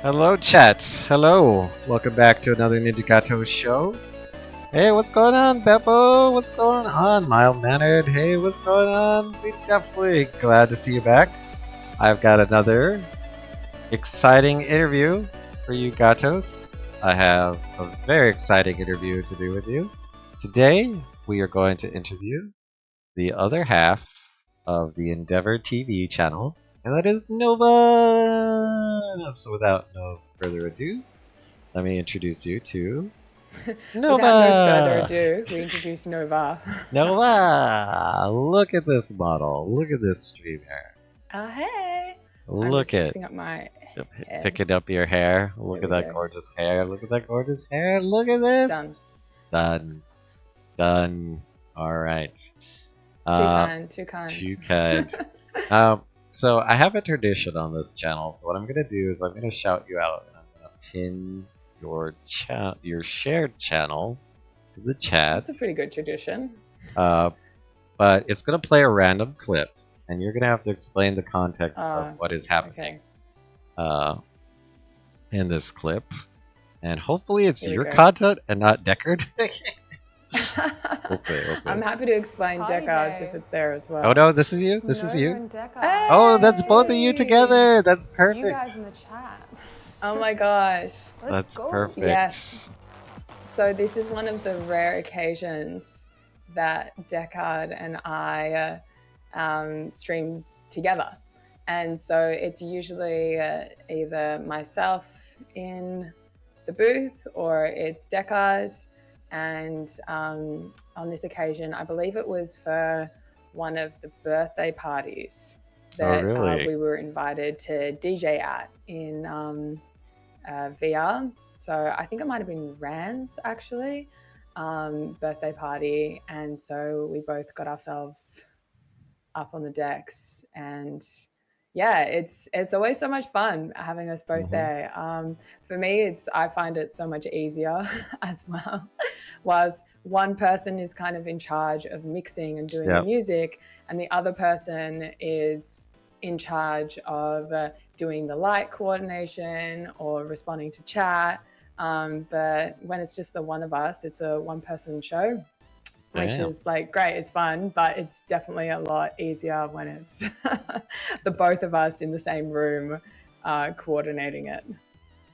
Hello, chat. Hello. Welcome back to another Ninjagato show. Hey, what's going on, Beppo? What's going on, Mild Mannered? Hey, what's going on? We definitely glad to see you back. I've got another exciting interview for you, Gatos. I have a very exciting interview to do with you. Today, we are going to interview the other half of the Endeavor TV channel, and that is Nova! So without no further ado, let me introduce you to Nova! Without no further ado, we introduce Nova. Nova! Look at this model. Look at this streamer. Hey! I'm Look just at fixing up my head. picking up your hair. Look There at we that go. gorgeous hair. Look at that gorgeous hair. Look at this. Done. Done. All right. Too kind. Too kind. So I have a tradition on this channel. So what I'm gonna do is I'm gonna shout you out and I'm gonna pin your shared channel to the chat. That's a pretty good tradition. But it's gonna play a random clip, and you're gonna have to explain the context of what is happening in this clip. And hopefully it's your content and not Deckard. We'll see. I'm happy to explain Deckard's if it's there as well. Oh no, this is you. This is you. Hey! Oh, that's both of you together. That's perfect. You guys in the chat. Oh my gosh. That's perfect. Yes. So this is one of the rare occasions that Deckard and I stream together. And so it's usually either myself in the booth or it's Deckard. And on this occasion, I believe it was for one of the birthday parties that we were invited to DJ at in VR. So I think it might have been Rand's actually birthday party. And so we both got ourselves up on the decks, and yeah, it's always so much fun having us both there. For me, I find it so much easier as well. Whilst one person is kind of in charge of mixing and doing the music, and the other person is in charge of doing the light coordination or responding to chat. But when it's just the one of us, it's a one-person show, which is like great, it's fun, but it's definitely a lot easier when it's the both of us in the same room coordinating it.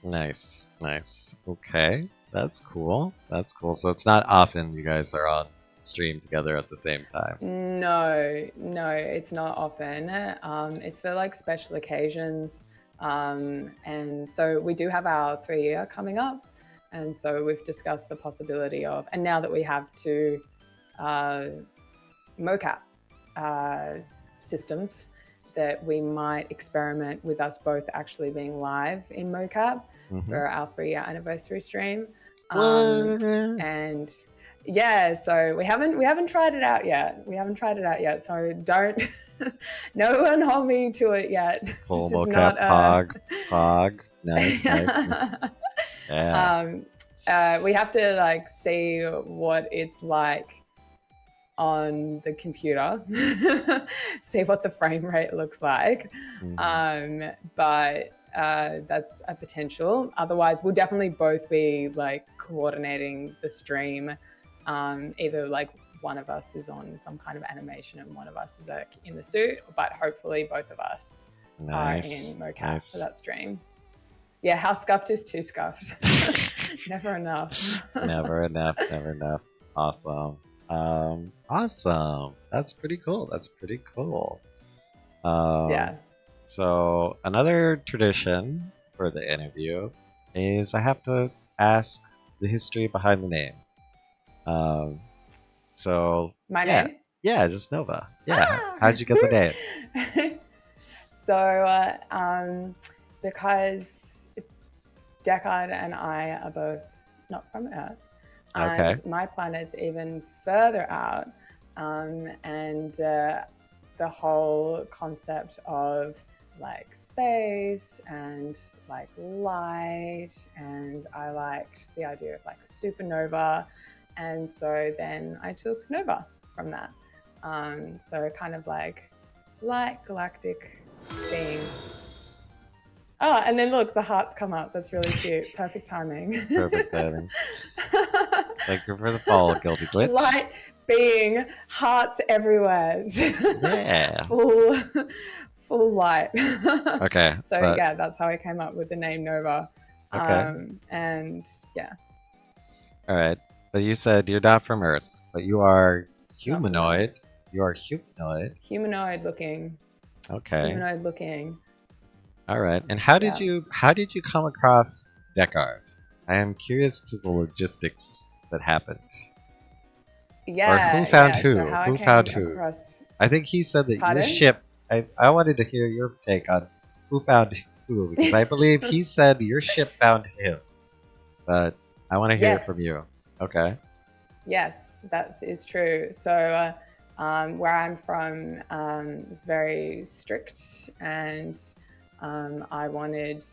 Nice. Okay, that's cool. So it's not often you guys are on stream together at the same time. No, it's not often. It's for like special occasions. And so we do have our 3-year coming up. And so we've discussed the possibility of, and now that we have two mocap systems, that we might experiment with us both actually being live in mocap for our 3-year anniversary stream. And yeah, so we haven't tried it out yet. So don't no one hold me to it yet. Full mocap pog. Nice. Yeah. We have to like see what it's like on the computer, see what the frame rate looks like. But that's a potential. Otherwise, we'll definitely both be like coordinating the stream. Either like one of us is on some kind of animation and one of us is in the suit, but hopefully both of us are in mocap for that stream. Yeah, how scuffed is too scuffed? Never enough. Never enough. Awesome. Awesome. That's pretty cool. Yeah. So another tradition for the interview is I have to ask the history behind the name. So my name? Yeah, just Nova. Yeah. How'd you get the name? So because Deckard and I are both not from Earth. And my planet's even further out. And the whole concept of like space and like light, and I liked the idea of like supernova. And so then I took Nova from that. So kind of like light galactic theme. Oh, and then look, the hearts come up. That's really cute. Perfect timing. Perfect timing. Thank you for the follow, Guilty Glitch. Light being hearts everywhere. Yeah. full light. Okay. So yeah, that's how I came up with the name Nova. Okay. And yeah. All right. But you said you're not from Earth, but you are humanoid. You are humanoid. Humanoid looking. Okay. Humanoid looking. All right. And how did you come across Deckard? I am curious to the logistics that happened. Yeah. Or who found who? So how Who I came found who? across. I think he said that Pardon? your ship. I wanted to hear your take on who found who, because I believe he said your ship found him. But I want to hear it from you. Okay. Yes, that is true. So where I'm from is very strict, and I wanted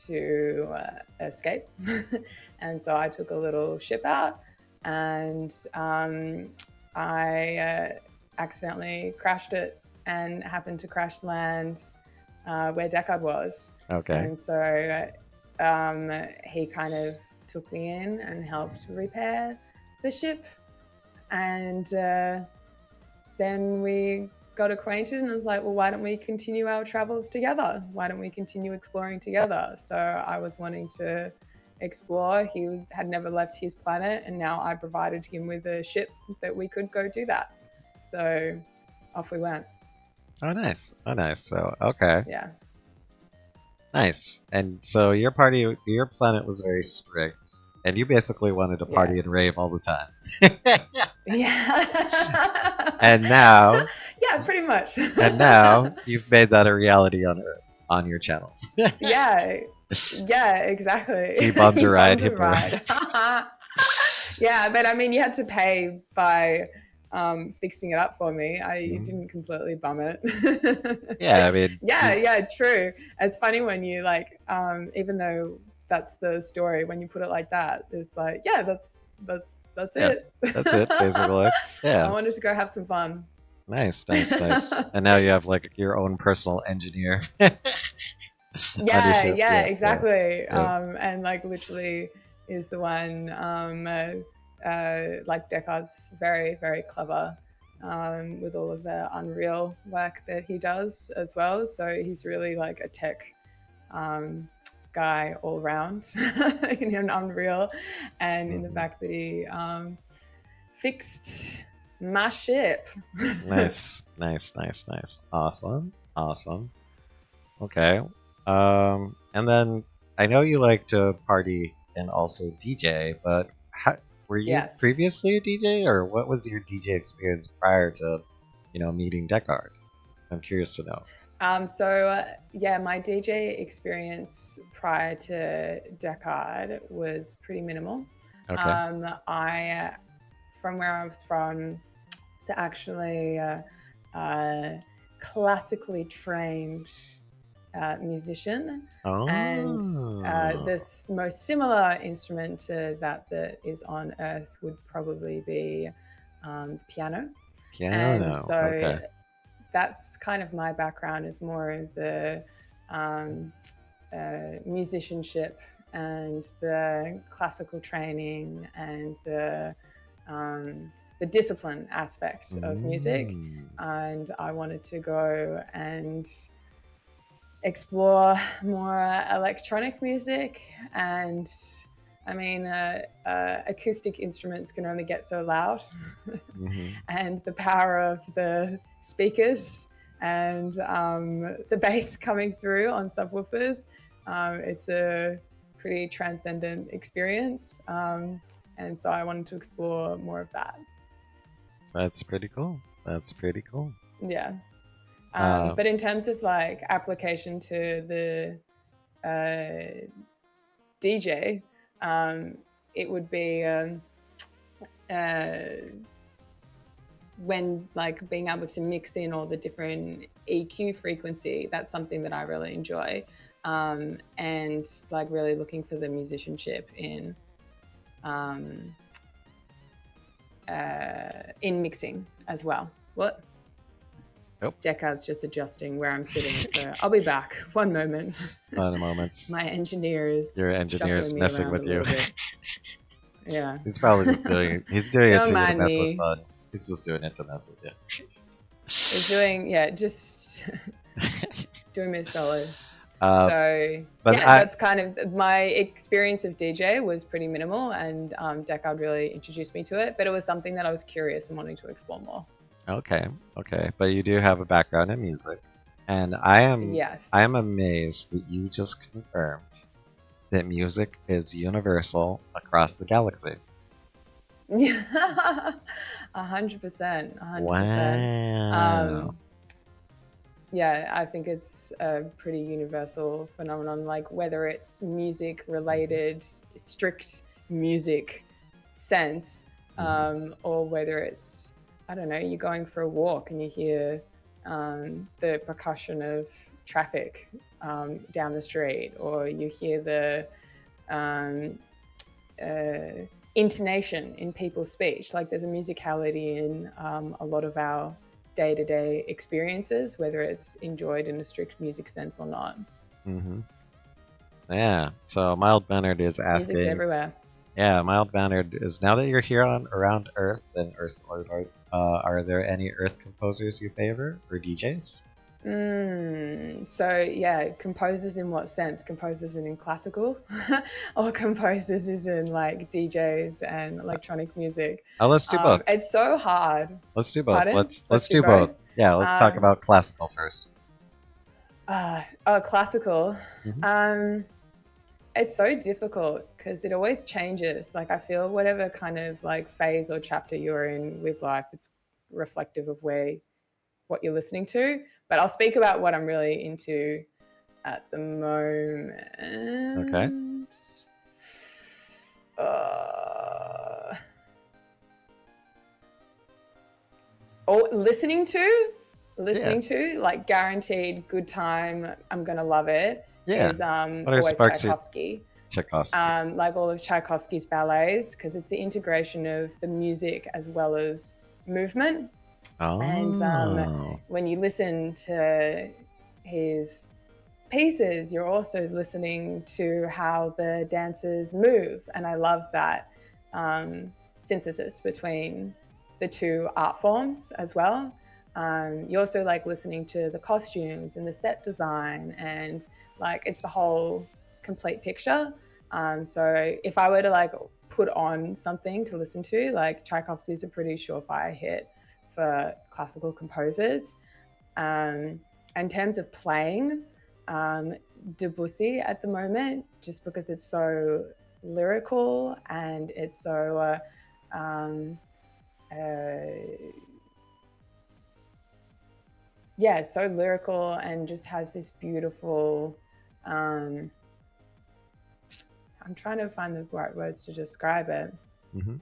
to escape. And so I took a little ship out, and I accidentally crashed it and happened to crash land where Deckard was. Okay. And so he kind of took me in and helped repair the ship, and then we got acquainted, and I was like, well, why don't we continue our travels together? Why don't we continue exploring together? So I was wanting to explore. He had never left his planet, and now I provided him with a ship that we could go do that. So off we went. Oh, nice. Oh, nice. So, okay. Yeah. Nice. And so your planet was very strict, and you basically wanted to party and rave all the time. Yeah. And now. Yeah, pretty much. And now you've made that a reality on Earth, on your channel. Yeah. Yeah, exactly. He bummed a ride. Yeah, but I mean, you had to pay by fixing it up for me. You didn't completely bum it. Yeah, I mean. Yeah, true. It's funny when you like, even though that's the story, when you put it like that, it's like, yeah, that's it. That's it, basically. Yeah. I wanted to go have some fun. Nice. And now you have like your own personal engineer. Yeah, exactly. Yeah. And like literally is the one like Deckard's very, very clever with all of the Unreal work that he does as well. So he's really like a tech guy all around in an Unreal, and in the fact that he fixed my ship. Nice. Awesome. Okay. And then I know you like to party and also DJ, but were you previously a DJ, or what was your DJ experience prior to, meeting Deckard? I'm curious to know. Yeah, my DJ experience prior to Deckard was pretty minimal. Okay. From where I was from, so actually classically trained musician. Oh. And this most similar instrument to that is on Earth would probably be the piano. Piano. And so that's kind of my background, is more of the musicianship and the classical training and the discipline aspect of music. And I wanted to go and explore more electronic music. And I mean, acoustic instruments can only get so loud. And the power of the speakers and the bass coming through on subwoofers, it's a pretty transcendent experience. And so I wanted to explore more of that. That's pretty cool. Yeah. But in terms of like application to the DJ, it would be when like being able to mix in all the different EQ frequency. That's something that I really enjoy, and like really looking for the musicianship in mixing as well. What? Oh, Deckard's just adjusting where I'm sitting, so I'll be back. One moment. one moment. My engineer is Your engineer's shuffling me messing around a with you. little bit. Yeah. He's probably just doing. He's doing it Don't to you to mind mess with me. fun. He's just doing it to mess with you. He's doing, yeah, just doing me a solid. Uh, So but yeah, that's kind of my experience of DJ was pretty minimal, and Deckard really introduced me to it. But it was something that I was curious and wanting to explore more. okay, okay, but you do have a background in music, and I am Yes. amazed that you just confirmed that music is universal across the galaxy. Yeah. 100%. 100%. Wow. Yeah, I think it's a pretty universal phenomenon, like whether it's music related, strict music sense, or whether it's, I don't know, you're going for a walk and you hear the percussion of traffic down the street, or you hear the um, intonation in people's speech. Like there's a musicality in a lot of our day-to-day experiences, whether it's enjoyed in a strict music sense or not. Mm-hmm. Yeah. So Mild Mannered is Music's asking. everywhere. Yeah, Mild Mannered is now that you're here on around Earth and Earth Lord, are there any Earth composers you favor or DJs? So yeah, composers in what sense? Composers in classical, or composers is in like DJs and electronic music. Let's do both. It's so hard. Let's do both. Pardon? Let's Do do both. both. Yeah, let's talk Uh, about classical first. Classical. Mm-hmm. It's so difficult because it always changes. Like I feel whatever kind of like phase or chapter you're in with life, it's reflective of what you're listening to. But I'll speak about what I'm really into at the Okay. moment. Oh, listening Yeah. to like guaranteed good time. I'm gonna love it. Yeah. Is What are always sparks your Tchaikovsky. Tchaikovsky? Like all of Tchaikovsky's ballets, because it's the integration of the music as well as movement. And Oh. when you listen to his pieces, you're also listening to how the dancers move. And I love that synthesis between the two art forms as well. You also like listening to the costumes and the set design, and like it's the whole complete picture. So if I were to like put on something to listen to, like Tchaikovsky's a pretty surefire hit for classical composers. In terms of playing, Debussy at the moment, just because it's so lyrical and it's so so lyrical and just has this beautiful I'm trying to find the right words to describe it. Mm-hmm.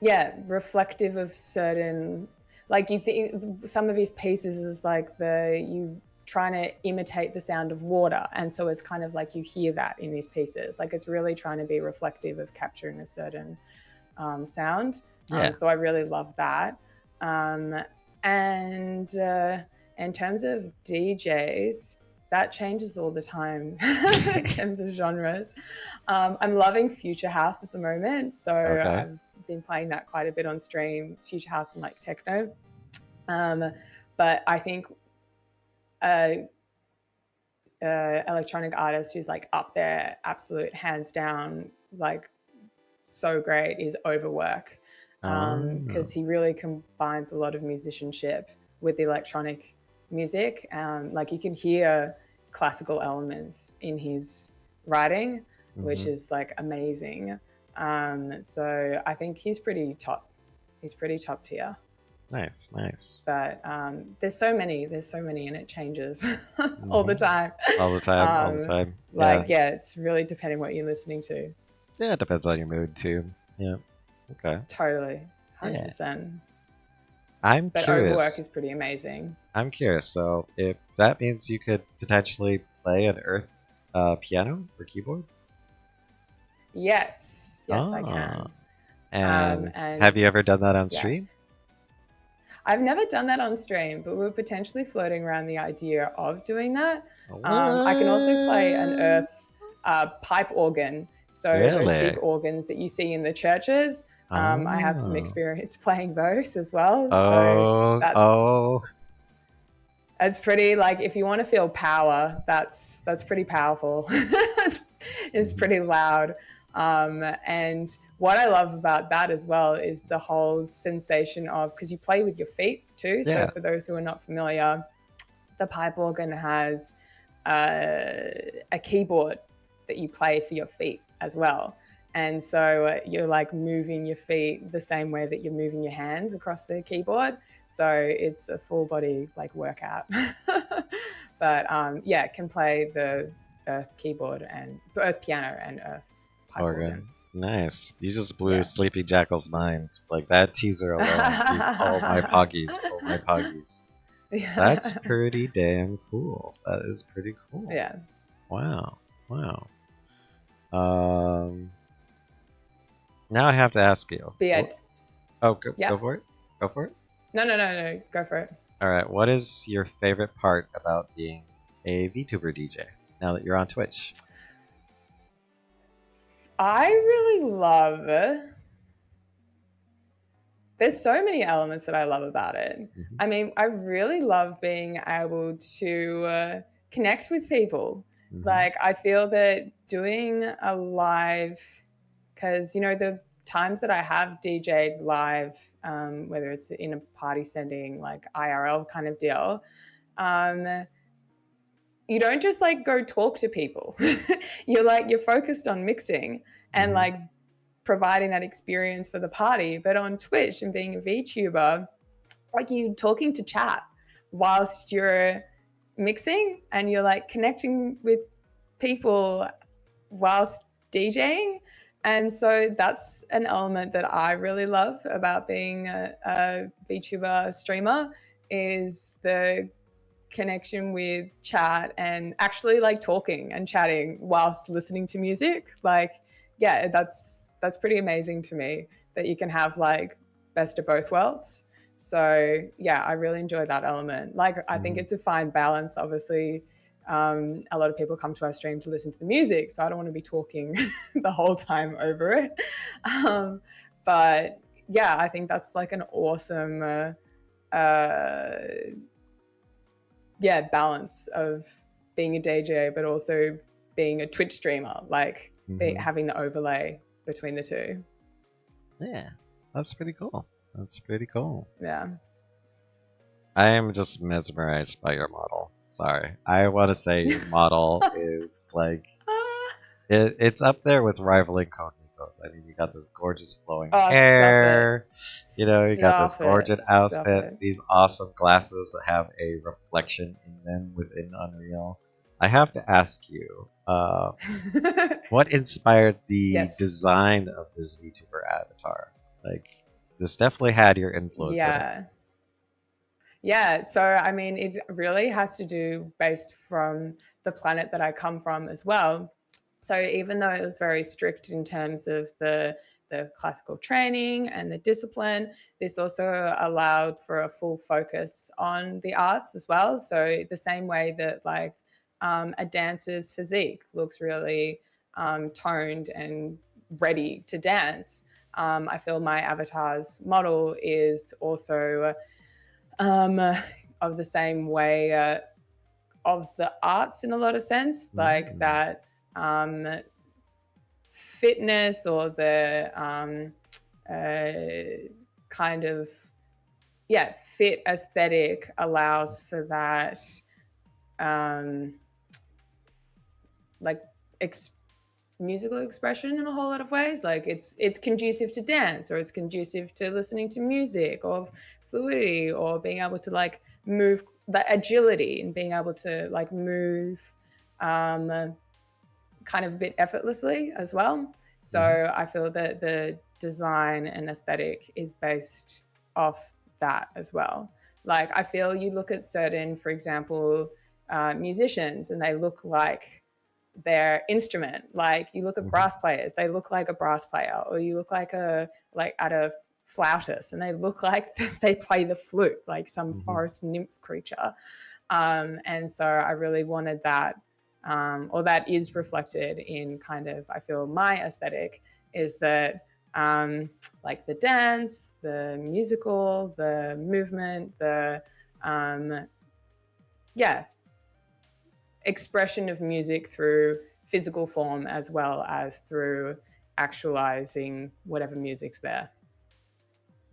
Yeah, reflective of certain, like you think some of his pieces is like you trying to imitate the sound of water, and so it's kind of like you hear that in these pieces, like it's really trying to be reflective of capturing a certain sound. Yeah. So I really love that. And in terms of DJs, that changes all the time in terms of genres. I'm loving Future House at the moment, so Okay. I've been playing that quite a bit on stream, Future House and like techno. But I think electronic artist who's like up there, absolute hands down, like so great, is Overwork, because he really combines a lot of musicianship with the electronic music. Like you can hear classical elements in his writing, which is like amazing. So I think he's pretty top tier. Nice, nice. But there's so many, and it changes all the time. All the time, all the time. Like, yeah, it's really depending what you're listening to. Yeah, it depends on your mood too. Yeah. Okay. Totally. 100%. I'm But curious. Overwork is pretty amazing. I'm curious. So, if that means you could potentially play an Earth piano or keyboard? Yes, I can. And have you ever done that on stream? I've never done that on stream, but we're potentially floating around the idea of doing that. I can also play an What? earth pipe organ. So those Really? big organs that you see in the churches, I have some Oh. experience playing those as well. So Oh. that's Oh. it's pretty, like, if you want to feel power, that's pretty powerful. It's Mhm. pretty loud. And what I love about that as well is the whole sensation of, because you play with your feet too. So Yeah. for those who are not familiar, the pipe organ has a keyboard that you play for your feet as well. And so you're like moving your feet the same way that you're moving your hands across the keyboard. So it's a full body like workout. But yeah, it can play the earth keyboard and earth piano and earth pipe organ. Nice. You just blew Yeah. Sleepy Jackal's mind. Like that teaser alone is oh my poggies, oh my poggies. That's Yeah. pretty damn cool. That is pretty cool. Yeah. Wow. Wow. Um Now I have to ask you. But yeah. Oh, Yeah. go for it. Go for it. No. Go for it. All right. What is your favorite part about being a VTuber DJ now that you're on Twitch? I really love. There's so many elements that I love about it. Mhm. I mean, I really love being able to connect with people. Mhm. Like, I feel that doing a live, because, you know, the times that I have DJ'd live, whether it's in a party setting, like IRL kind of deal, you don't just like go talk to people. You're focused on mixing and Mhm. like providing that experience for the party. But on Twitch and being a VTuber, like, you talking to chat whilst you're mixing, and you're like connecting with people whilst DJing. And so that's an element that I really love about being a VTuber streamer, is the connection with chat and actually like talking and chatting whilst listening to music. Like, yeah, that's pretty amazing to me that you can have like best of both worlds. So yeah, I really enjoy that element. Like, I think it's a fine balance. Obviously, a lot of people come to our stream to listen to the music, so I don't want to be talking the whole time over it. But yeah, I think that's like an awesome balance of being a DJ, but also being a Twitch streamer, like having the overlay between the two. Yeah, that's pretty cool. That's pretty cool. Yeah. I am just mesmerized by your model. Sorry. I want to say your model is like, it's up there with rivaling Cognito's. I mean, you got this gorgeous flowing hair. You know, you got this gorgeous outfit, these awesome glasses that have a reflection in them within Unreal. I have to ask you, what inspired the design of this VTuber avatar? Like, this definitely had your influence in it. Yeah, so I mean, it really has to do based from the planet that I come from as well. So even though it was very strict in terms of the classical training and the discipline, this also allowed for a full focus on the arts as well. So the same way that like a dancer's physique looks really toned and ready to dance, I feel my avatar's model is also of the same way of the arts in a lot of sense, like that fitness or the kind of fit aesthetic allows for that like musical expression in a whole lot of ways. Like, it's conducive to dance, or it's conducive to listening to music, or fluidity, or being able to like move, the agility and being able to like move kind of a bit effortlessly as well. So I feel that the design and aesthetic is based off that as well. Like, I feel you look at certain, for example, musicians, and they look like their instrument. Like, you look at brass players, they look like a brass player, or you look like at a flautist, and they look like they play the flute, like some Mm-hmm. forest nymph creature. And so I really wanted that, or that is reflected in kind of, I feel my aesthetic is that like the dance, the musical, the movement, the yeah, expression of music through physical form as well as through actualizing whatever music's there.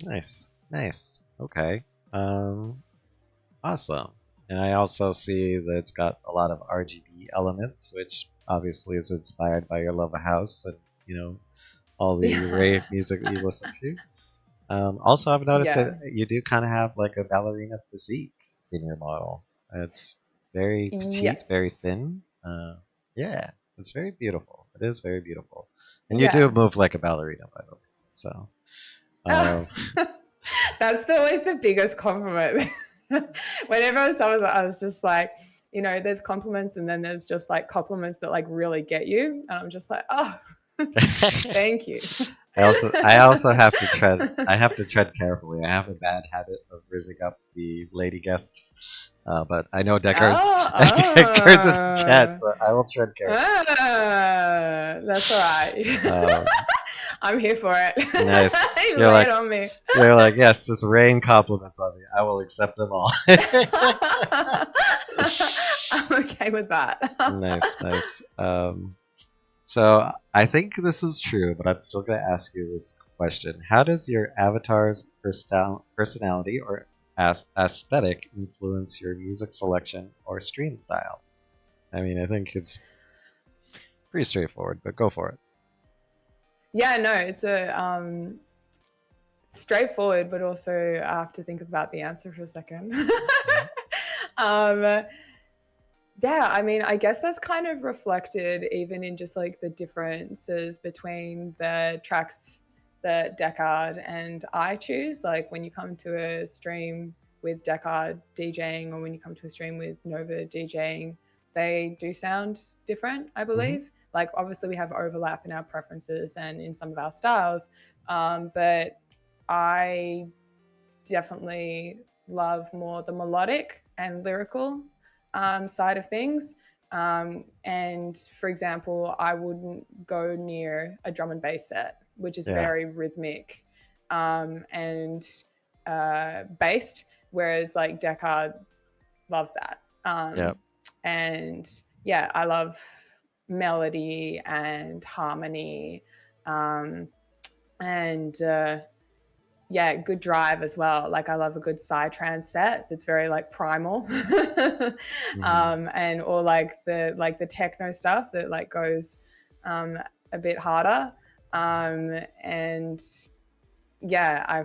Nice, nice. Okay. Um, awesome. And I also see that it's got a lot of RGB elements, which obviously is inspired by your love of house and all the rave Yeah. music that you listen to. Also, I've noticed that Yeah. you do kind of have like a ballerina physique in your model. It's very petite, very Yes. thin. Yeah, it's very beautiful. It is very beautiful, and you do Yeah. move like a ballerina, by the way. So, Oh, um, that's always the biggest compliment. Whenever someone's, I was just like, there's compliments and then there's just like compliments that like really get you. And I'm just like, oh, thank you. I also have to tread. I have to tread carefully. I have a bad habit of rizzing up the lady guests, but I know Deckard's Oh, Deckard's in the chat, oh. so I will tread carefully. That's all right. Um, I'm here for it. nice. Lay it on me. You're like, yes, just rain compliments on me. I will accept them all. I'm okay with that. Nice, nice. So I think this is true, but I'm still going to ask you this question. How does your avatar's personality or aesthetic influence your music selection or stream style? I mean, I think it's pretty straightforward, but go for it. Yeah, no, it's a straightforward, but also I have to think about the answer for a second. um, yeah, I mean, I guess that's kind of reflected even in just like the differences between the tracks that Deckard and I choose. Like when you come to a stream with Deckard DJing or when you come to a stream with Nova DJing, they do sound different, I Mm-hmm. believe. Like obviously we have overlap in our preferences and in some of our styles, but I definitely love more the melodic and lyrical side of things. And for example, I wouldn't go near a drum and bass set, which is Yeah. very rhythmic and based, whereas like Deckard loves that. Yeah. And yeah, I love melody and harmony and yeah, good drive as well. Like I love a good psytrance set that's very like primal, Mm-hmm. and or like the techno stuff that like goes a bit harder. And yeah,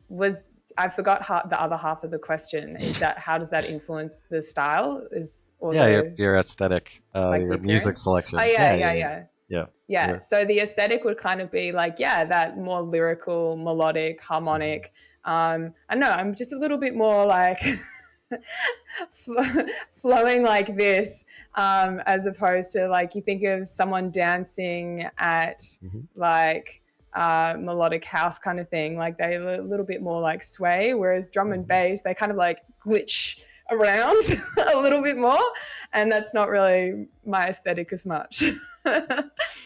was I forgot the other half of the question. Is that how does that influence the style? Is or Yeah, your the your aesthetic, like the your music appearance? Oh selection. yeah, Yeah, yeah, yeah, yeah. yeah. Yeah. Yeah, Yeah. so the aesthetic would kind of be like, yeah, that more lyrical, melodic, Mm-hmm. harmonic. I don't know, I'm just a little bit more like flowing like this, as opposed to like you think of someone dancing at Mm-hmm. like melodic house kind of thing, like they're a little bit more like sway, whereas drum and Mm-hmm. bass, they kind of like glitch around a little bit more, and that's not really my aesthetic as much. A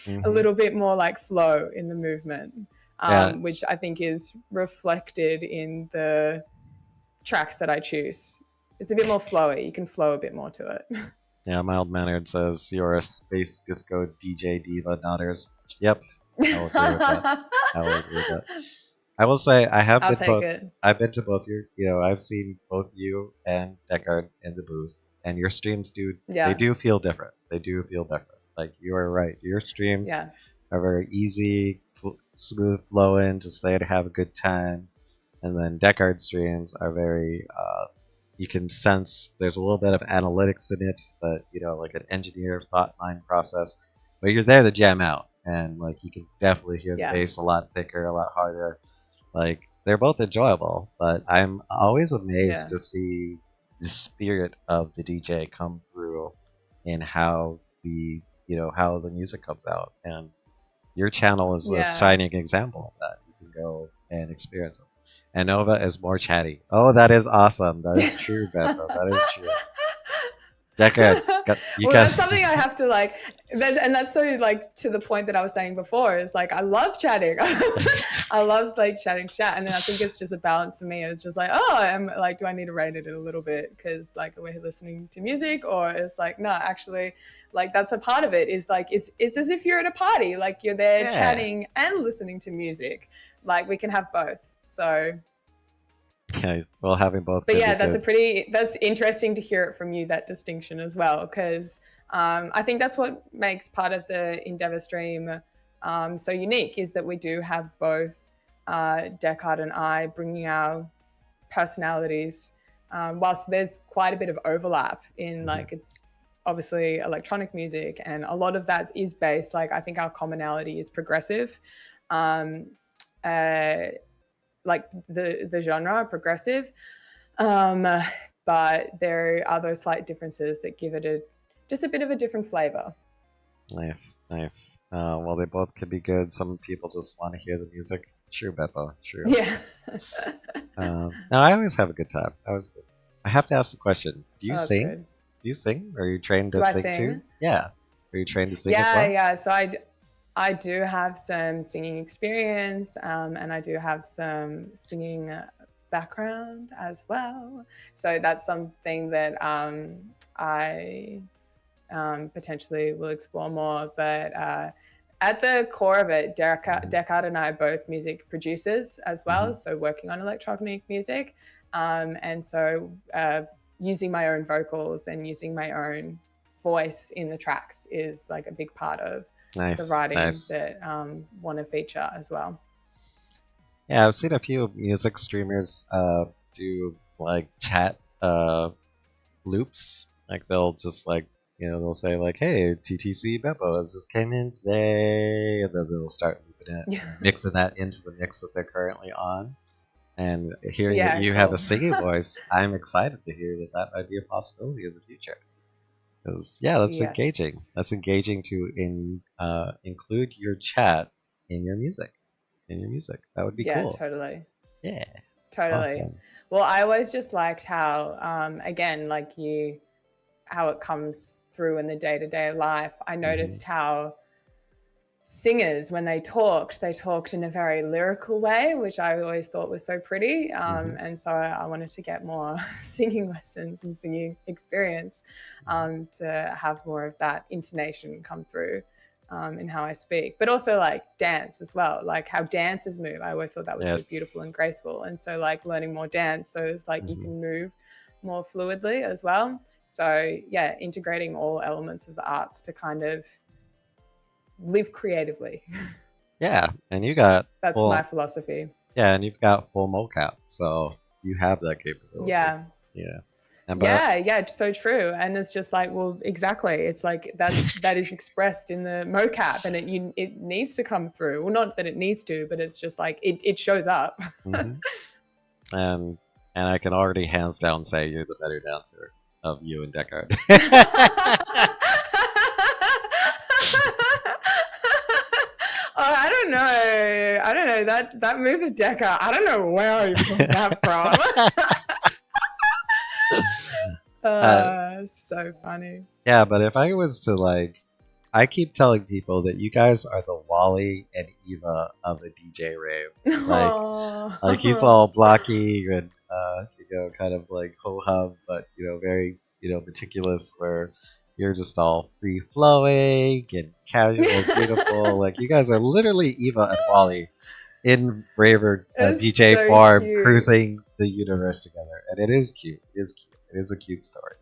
Mm-hmm. little bit more like flow in the movement, Yeah. which I think is reflected in the tracks that I choose. It's a bit more flowy. You can flow a bit more to it. Yeah, Mild Mannered says you're a space disco DJ diva nodders. Yep, I will agree with that. I will agree with that. I will say I have I'll been take both. it. I've been to both your. I've seen both you and Deckard in the booth, and your streams do. They Yeah. do feel different. They do feel different. Like you are right. Your streams Yeah. are very easy, smooth flowing to stay to have a good time, and then Deckard streams are very. You can sense there's a little bit of analytics in it, but like an engineer thought mind process. But you're there to jam out, and like you can definitely hear the Yeah. bass a lot thicker, a lot harder. Like they're both enjoyable, but I'm always amazed Yeah. to see the spirit of the DJ come through in how the music comes out. And your channel is a Yeah. shining example of that. You can go and experience them. And Nova is more chatty. Oh, that is awesome. That is true, Beppo. That is true. Deckard, you Well, got. that's something I have to like. And that's so like to the point that I was saying before. Is like I love chatting. I love like chatting chat, and I think it's just a balance for me. It's just like, oh, I'm like, do I need to rate it a little bit because like we're listening to music, or it's like no, actually, like that's a part of it. Is like it's as if you're at a party, like you're there Yeah. chatting and listening to music. Like we can have both. So Okay. Well, having both but can be yeah, good. that's interesting to hear it from you, that distinction as well, because I think that's what makes part of the Endeavour stream so unique is that we do have both Deckard and I bringing our personalities, whilst there's quite a bit of overlap in Mhm. like it's obviously electronic music and a lot of that is based like I think our commonality is progressive. Um, uh, like the genre progressive, um, but there are those slight differences that give it just a bit of a different flavor. Nice, nice. Well, they both can be good. Some people just want to hear the music. True, Beppo. True. Yeah. Now, I always have a good time. I have to ask the question. Do you Oh, that's sing? good. Do you sing? Are you trained to Do I sing too? sing? Yeah. Are you trained to sing as Yeah, well? yeah. So I do have some singing experience, and I do have some singing background as well. So that's something that I potentially will explore more. But at the core of it, Mhm. Deckard and I are both music producers as well, Mhm. so working on electronic music. And so using my own vocals and using my own voice in the tracks is like a big part of the Nice, writing nice. that want to feature as well. Yeah, I've seen a few music streamers do like chat loops. Like they'll just like they'll say like, "Hey, TTC Beppo has just came in today," and then they'll start looping it, Yeah, mixing that into the mix that they're currently on. And hearing that yeah, you have a cool. singing voice, I'm excited to hear that that might be a possibility in the future. Because yeah, that's Yes. engaging. That's engaging to include your chat in your music. In your music, that would be Yeah, cool. totally. Yeah, Totally. awesome. Well, I always just liked how, again, like how it comes through in the day to day life. I Hmm. noticed how singers, when they talked in a very lyrical way, which I always thought was so pretty. Hmm. And so I wanted to get more singing lessons and singing experience to have more of that intonation come through in how I speak, but also like dance as well, like how dancers move. I always thought that was so beautiful Yes. and graceful. And so, like, learning more dance, so it's like you Hmm. can move more fluidly as well. So, yeah, integrating all elements of the arts to kind of live creatively. Yeah, and you got That's my full. philosophy. Yeah, and you've got full mocap, so you have that capability. Yeah. Yeah, and but Yeah, yeah, so true. And it's just like, well, exactly. It's like that is expressed in the mocap, and it needs to come through. Well, not that it needs to, but it's just like it shows up. hmm and I can already hands down say you're the better dancer of you and Deckard. Oh, I don't know. I don't know that move of Decker. I don't know where you pulled that from. uh, So funny. yeah, but if I was to like, I keep telling people that you guys are the Wally and Eva of a DJ rave. Like he's Oh. all blocky and kind of like ho hum, but very meticulous. Where you're just all free flowing and casual, beautiful. Like you guys are literally Eva and Wally in raver It's DJ so form, cute. cruising the universe together, and it is cute. It is cute. It is a cute story.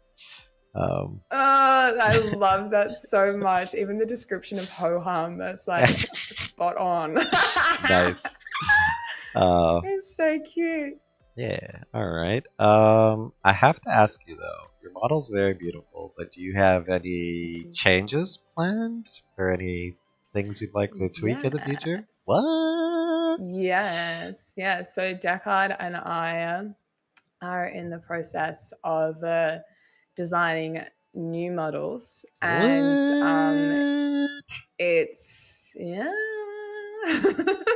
Um, I love that so much. Even the description of ho hum, that's like spot on. nice. Uh, It's so cute. yeah. All right. I have to ask you though. Your model's very beautiful, but do you have Thank any you. changes planned or any things you'd like to tweak in the future? Yes. What? Yes. Yes. So Deckard and I are in the process of designing new models, and What? it's yeah.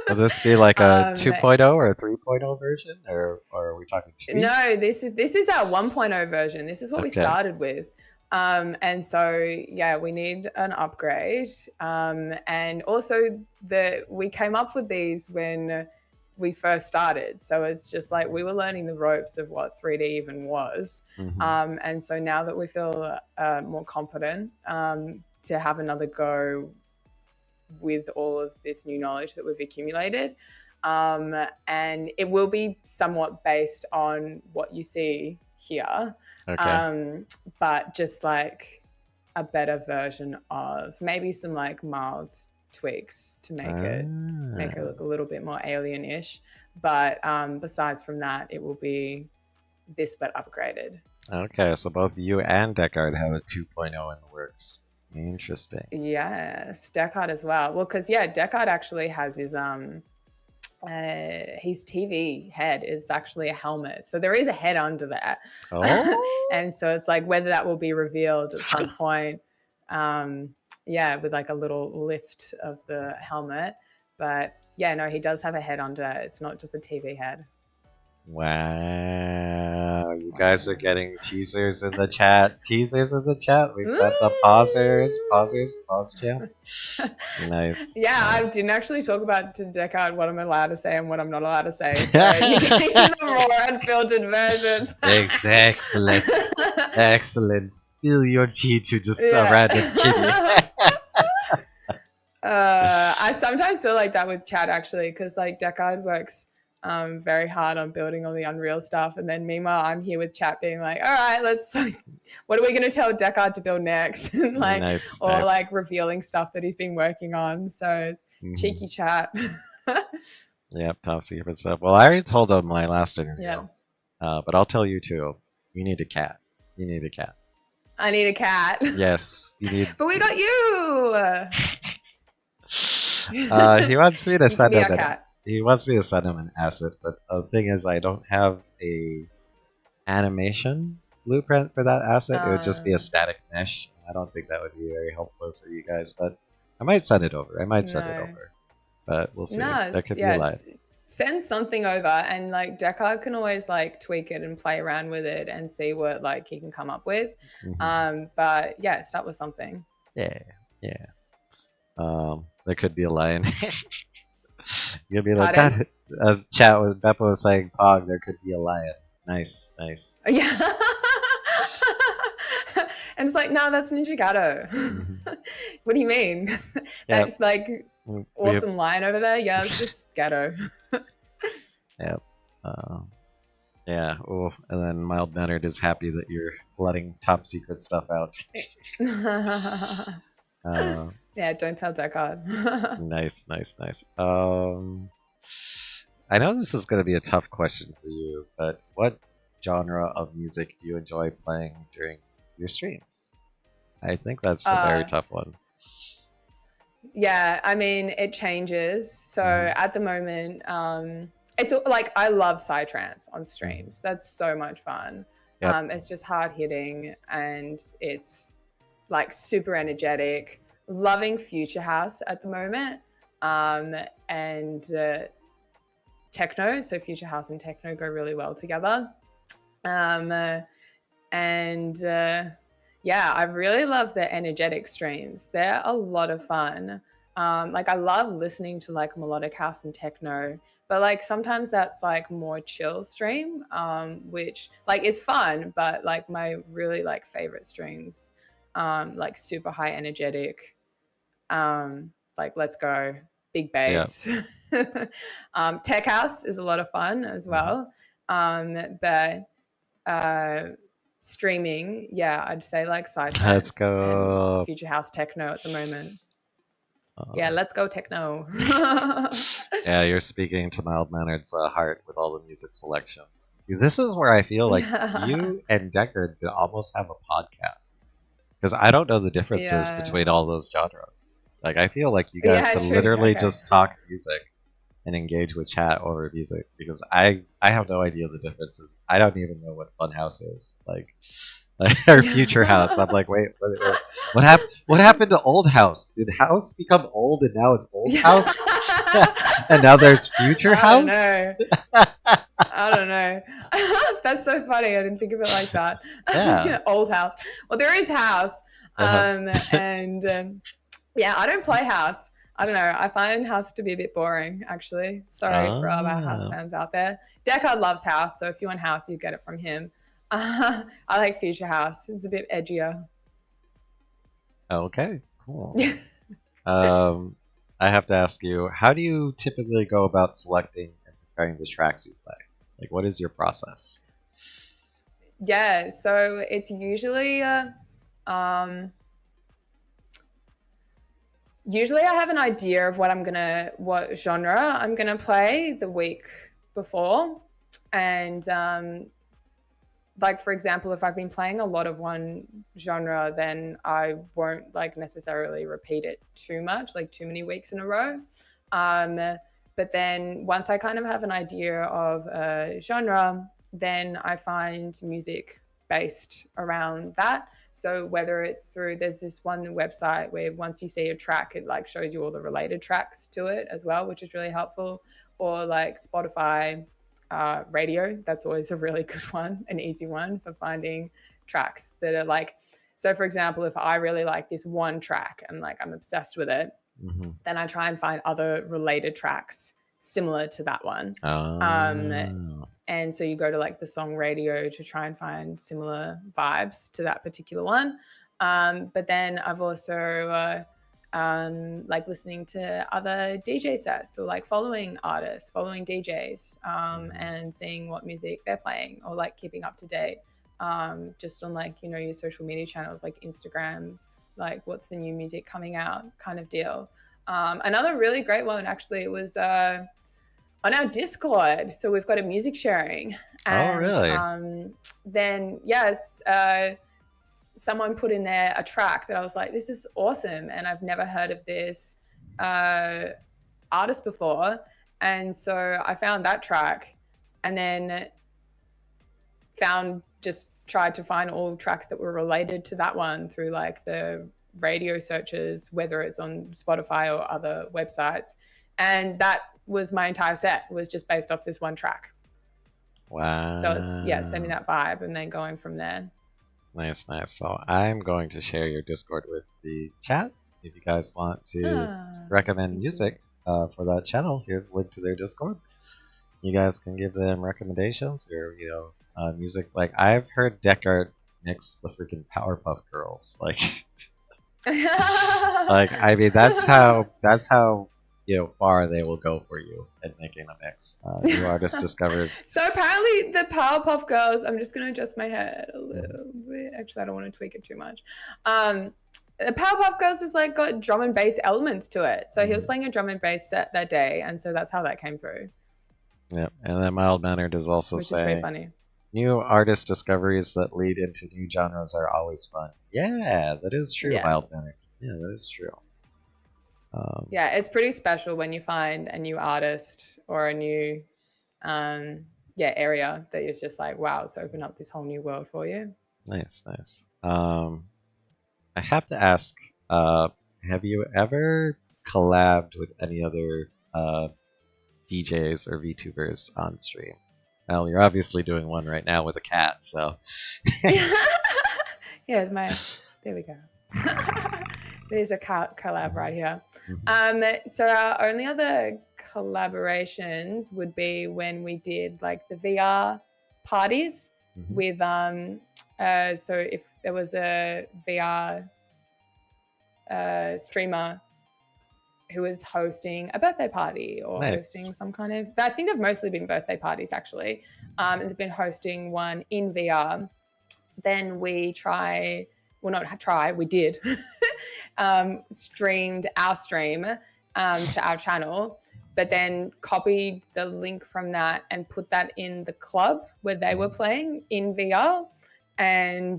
Will this be like a um, 2.0 or a 3.0 version, or are we talking no, tweaks? this is our 1.0 version. This is what we Okay. started with. And so yeah, we need an upgrade. And also we came up with these when we first started. So it's just like we were learning the ropes of what 3D even was. Mm-hmm. And so now that we feel more confident to have another go with all of this new knowledge that we've accumulated. And it will be somewhat based on what you see here, Okay. but just like a better version of maybe some like mild tweaks to make it look a little bit more alien-ish. But besides from that, it will be this but upgraded. Okay, so both you and Deckard have a 2.0 in the works. Interesting. Yes, Deckard as well. Well, because yeah, Deckard actually has his TV head is actually a helmet. So there is a head under there. Oh. And so it's like whether that will be revealed at some point. Yeah, with like a little lift of the helmet. But yeah, no, he does have a head under it. It's not just a TV head. Wow, you guys are getting teasers in the chat. Teasers in the chat. We've got the pausers, pause chat. Nice. Yeah, I didn't actually talk about to Deckard what I'm allowed to say and what I'm not allowed to say. So you're getting the raw unfiltered version. Excellent. Excellent. Spill your tea to just a random kitty. I sometimes feel like that with chat actually, because like Deckard works very hard on building all the Unreal stuff, and then meanwhile I'm here with chat being like, all right, let's what are we going to tell Deckard to build next? Like, nice, or nice. like revealing stuff that he's been working on. So cheeky chat. Yep, top secret stuff. Well, I already told him my last interview. Yeah. But I'll tell you too. You need a cat. You need a cat. I need a cat. Yes, you need. But we got you. He wants me to send him cat. He wants me to send him an asset, but the thing is, I don't have a animation blueprint for that asset. It would just be a static mesh. I don't think that would be very helpful for you guys, but I might send it over. But we'll see. That could be a lie. Send something over, and like Deckard can always like tweak it and play around with it and see what like he can come up with. But yeah, start with something. Yeah. There could be a lion. You'll be like, God, as chat with Beppo was saying, Pog, there could be a lion. Nice. Yeah. And it's like, no, that's Ninja Gato. What do you mean? That's like awesome lion over there? Yeah, it's just Gato. Yep. Yeah. Oh, and then Mild Mannered is happy that you're letting top secret stuff out. Yeah, don't tell Deckard. Nice. I know this is going to be a tough question for you, but what genre of music do you enjoy playing during your streams? I think that's a very tough one. Yeah, I mean, it changes. So at the moment, it's like I love psytrance on streams. That's so much fun. Yep. It's just hard hitting and it's like super energetic. Loving Future House at the moment, and techno. So Future House and techno go really well together. Yeah, I really love the energetic streams. They're a lot of fun. Like I love listening to like melodic house and techno, but like sometimes that's like more chill stream, which like is fun, but like my really like favorite streams, like super high energetic, like let's go big bass. Tech house is a lot of fun as well. But streaming, yeah, I'd say like psytrance. Let's go. And future house techno at the moment. Yeah, let's go techno. Yeah, you're speaking to Mild Mannered's heart with all the music selections. This is where I feel like you and Deckard could almost have a podcast. Because I don't know the differences between all those genres. Like, I feel like you guys could literally just talk music and engage with chat over music. Because I have no idea the differences. I don't even know what Funhouse is. Like, Or future house. I'm like, wait, what happened? What happened to old house? Did house become old and now it's old house? And now there's future I don't house? know. I don't know. That's so funny. I didn't think of it like that. Yeah. Old house. Well, there is house. Uh-huh. And yeah, I don't play house. I don't know. I find house to be a bit boring, actually. Sorry for all our house Ah, fans out there. Deckard loves house, so if you want house, you get it from him. I like future house. It's a bit edgier. okay, cool. Um, I have to ask you, how do you typically go about selecting and preparing the tracks you play? Like, what is your process? Yeah, so it's usually um, usually I have an idea of what genre I'm gonna play the week before, and like for example, if I've been playing a lot of one genre, then I won't like necessarily repeat it too much, like too many weeks in a row. Um, but then once I kind of have an idea of a genre, then I find music based around that. So whether it's through there's this one website where once you see a track, it like shows you all the related tracks to it as well, which is really helpful. Or like Spotify radio. That's always a really good one, an easy one for finding tracks that are like. So, for example, if I really like this one track and like I'm obsessed with it, Mm-hmm. then I try and find other related tracks similar to that one. Um, Oh, and so you go to like the song radio to try and find similar vibes to that particular one. But then I've also like listening to other DJ sets or like following artists, following DJs, and seeing what music they're playing or like keeping up to date, just on like, your social media channels like Instagram, like what's the new music coming out kind of deal. Another really great one actually was on our Discord. So we've got a music sharing. oh, And really? then, yes, someone put in there a track that I was like, this is awesome. And I've never heard of this artist before. And so I found that track and then tried to find all tracks that were related to that one through like the radio searches, whether it's on Spotify or other websites. And that was my entire set, was just based off this one track. So it's, yeah, sending Wow. that vibe and then going from there. Nice, nice. So I'm going to share your Discord with the chat. If you guys want to recommend Thank you. music for that channel, here's a link to their Discord. You guys can give them recommendations or music. Like I've heard Deckard mix the freaking Powerpuff Girls. Like I mean that's how far they will go for you in making a mix. New artist discovers. So apparently the Powerpuff Girls, I'm just going to adjust my head a little bit. Actually, I don't want to tweak it too much. The Powerpuff Girls is like got drum and bass elements to it. So he was playing a drum and bass set that day. And so that's how that came through. Yeah, and then Mild Mannered is also which is pretty saying funny. new artist discoveries that lead into new genres are always fun. Yeah, that is true, Yeah. Mild Mannered. Yeah, that is true. Yeah, it's pretty special when you find a new artist or a new area that is just like, wow, it's opened up this whole new world for you. Nice, nice. I have to ask, have you ever collabed with any other DJs or VTubers on stream? Well, you're obviously doing one right now with a cat, so. Yeah, there we go. There's a collab right here. So our only other collaborations would be when we did like the VR parties with so if there was a VR streamer who was hosting a birthday party or hosting some kind of, I think they've mostly been birthday parties actually, and they've been hosting one in VR. Then we we did streamed our stream to our channel, but then copied the link from that and put that in the club where they were playing in VR. And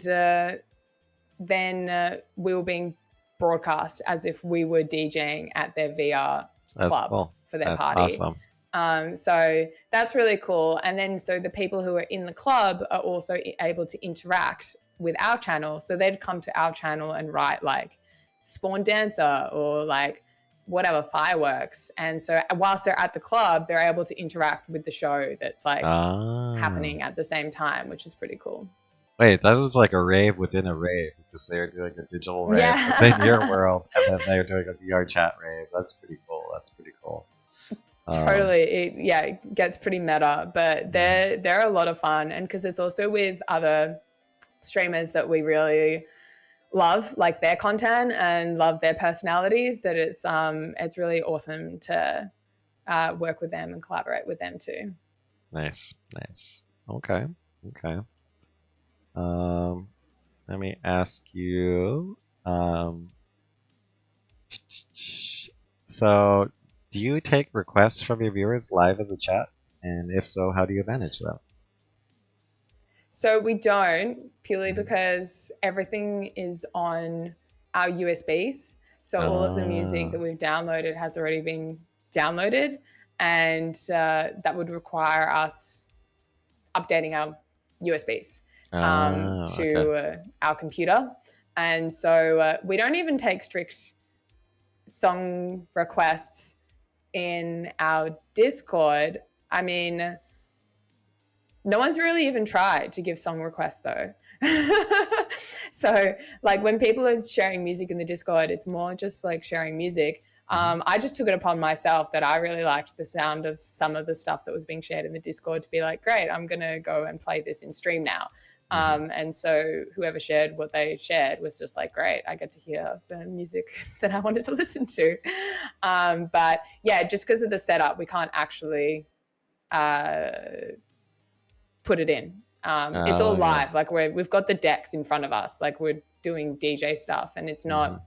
then we were being broadcast as if we were DJing at their VR club for their party. Awesome. So that's really cool. And then so the people who are in the club are also able to interact with our channel. So they'd come to our channel and write like Spawn Dancer or like whatever, fireworks. And so whilst they're at the club, they're able to interact with the show that's like happening at the same time, which is pretty cool. Wait, that was like a rave within a rave because they were doing a digital rave within your world, and then they were doing a VR chat rave. That's pretty cool. That's pretty cool. Totally. It gets pretty meta, but they're a lot of fun. And because it's also with other streamers that we really love, like their content and love their personalities, that it's really awesome to work with them and collaborate with them too. Nice. Okay. Let me ask you. So, do you take requests from your viewers live in the chat? And if so, how do you manage them? So we don't, purely because everything is on our USBs. So all of the music that we've downloaded has already been downloaded, and that would require us updating our USBs to our computer. And so we don't even take strict song requests in our Discord. I mean, no one's really even tried to give song requests though. So like when people are sharing music in the Discord, it's more just like sharing music. I just took it upon myself that I really liked the sound of some of the stuff that was being shared in the Discord to be like, great, I'm going to go and play this in stream now. And so whoever shared what they shared was just like, great, I get to hear the music that I wanted to listen to. But yeah, just because of the setup, we can't actually put it in. It's all live. Like we've got the decks in front of us. Like we're doing DJ stuff, and it's not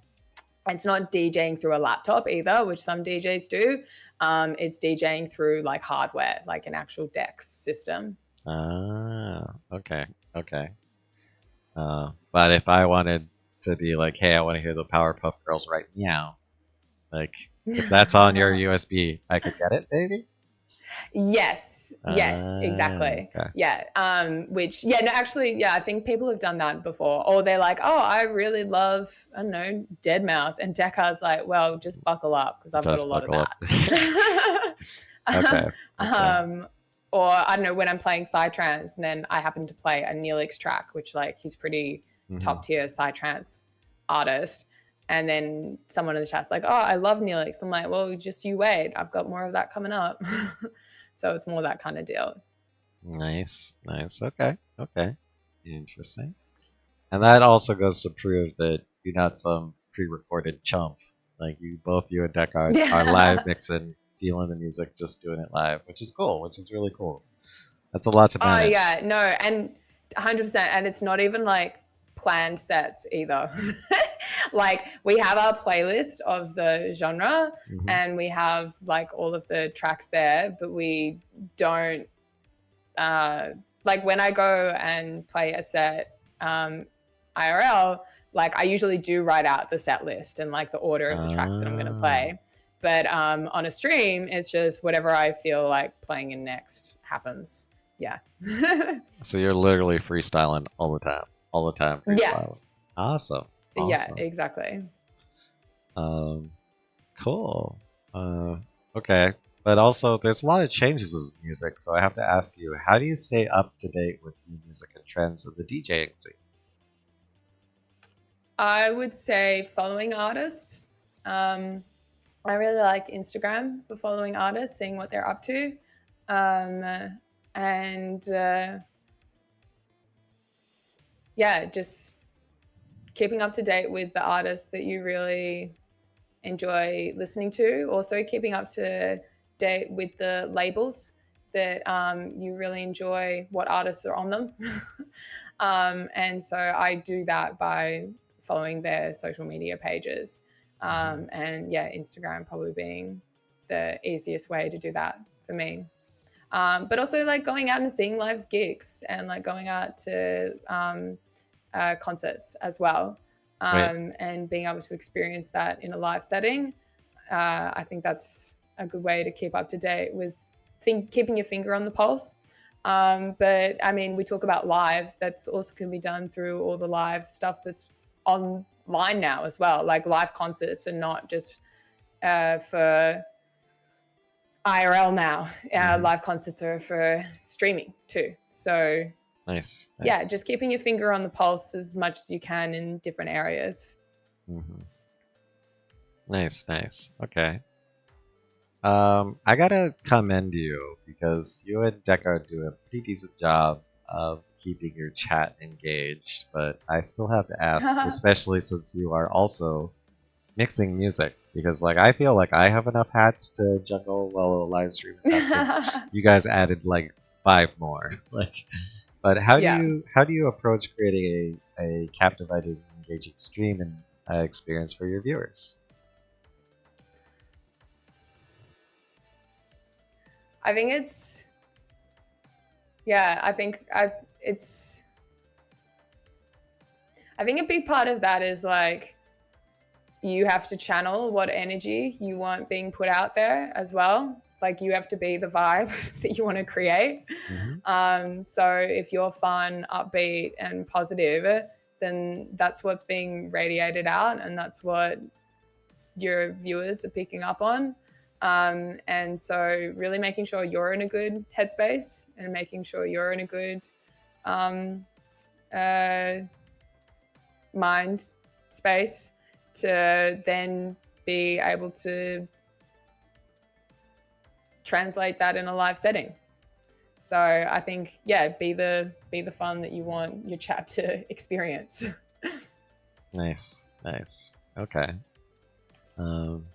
DJing through a laptop either, which some DJs do. It's DJing through like hardware, like an actual decks system. Okay. But if I wanted to be like, hey, I want to hear the Powerpuff Girls right meow, like if that's on your USB, I could get it, maybe? Yes, exactly. Okay. Yeah. I think people have done that before. Or they're like, oh, I really love, I don't know, Deadmau5. And Decca's like, well, just buckle up because I've got a lot of that. Okay. Or I don't know, when I'm playing Psytrance and then I happen to play a Neelix track, which like he's pretty top tier Psytrance artist. And then someone in the chat's like, oh, I love Neelix. I'm like, well, just you wait. I've got more of that coming up. So it's more that kind of deal. Nice. Okay. Interesting. And that also goes to prove that you're not some pre-recorded chump. Like you and Deckard are live mixing, feeling the music, just doing it live, which is cool, which is really cool. That's a lot to manage. Oh yeah, no, and 100%. And it's not even like planned sets either. Like we have our playlist of the genre and we have like all of the tracks there, but we don't like when I go and play a set IRL, like I usually do write out the set list and like the order of the tracks that I'm going to play. But on a stream, it's just whatever I feel like playing in next happens. Yeah. So you're literally freestyling all the time freestyling. Yeah. Awesome. Yeah, exactly. Cool. Okay. But also, there's a lot of changes in music, so I have to ask you, how do you stay up to date with new music and trends of the DJing scene? I would say following artists. I really like Instagram for following artists, seeing what they're up to. Just keeping up to date with the artists that you really enjoy listening to. Also keeping up to date with the labels that you really enjoy, what artists are on them. And so I do that by following their social media pages. Instagram probably being the easiest way to do that for me. But also like going out and seeing live gigs and like going out to concerts as well. And being able to experience that in a live setting. I think that's a good way to keep up to date with keeping your finger on the pulse But I mean, we talk about live. That's also can be done through all the live stuff that's online now as well. Like live concerts and not just for IRL now. Live concerts are for streaming too. So Nice, yeah, nice. just keeping your finger on the pulse as much as you can in different areas. Mm-hmm. Nice, nice. Okay. I gotta commend you because you and Deckard do a pretty decent job of keeping your chat engaged, but I still have to ask, especially since you are also mixing music, because like I feel like I have enough hats to juggle while a live stream is happening. You guys added like 5 more. Like, but Yeah. how do you approach creating a captivating, engaging stream and experience for your viewers? I think it's yeah, it's I think a big part of that is like you have to channel what energy you want being put out there as well. Like you have to be the vibe that you want to create. Mm-hmm. So if you're fun, upbeat, and positive, then that's what's being radiated out, and that's what your viewers are picking up on. And so really making sure you're in a good headspace and making sure you're in a good um, uh, mind space to then be able to translate that in a live setting. So I think, yeah, be the fun that you want your chat to experience. Nice, nice. Okay. Um,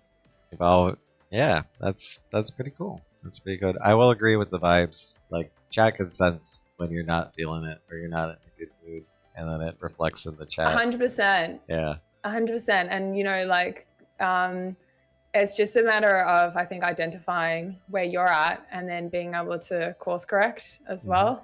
if I'll, yeah, that's pretty cool. That's pretty good. I will agree with the vibes. Like chat can sense when you're not feeling it or you're not in a good mood, and then it reflects in the chat. 100%. Yeah. 100%. And, you know, like, it's just a matter of, I think, identifying where you're at and then being able to course correct as Mm-hmm. well.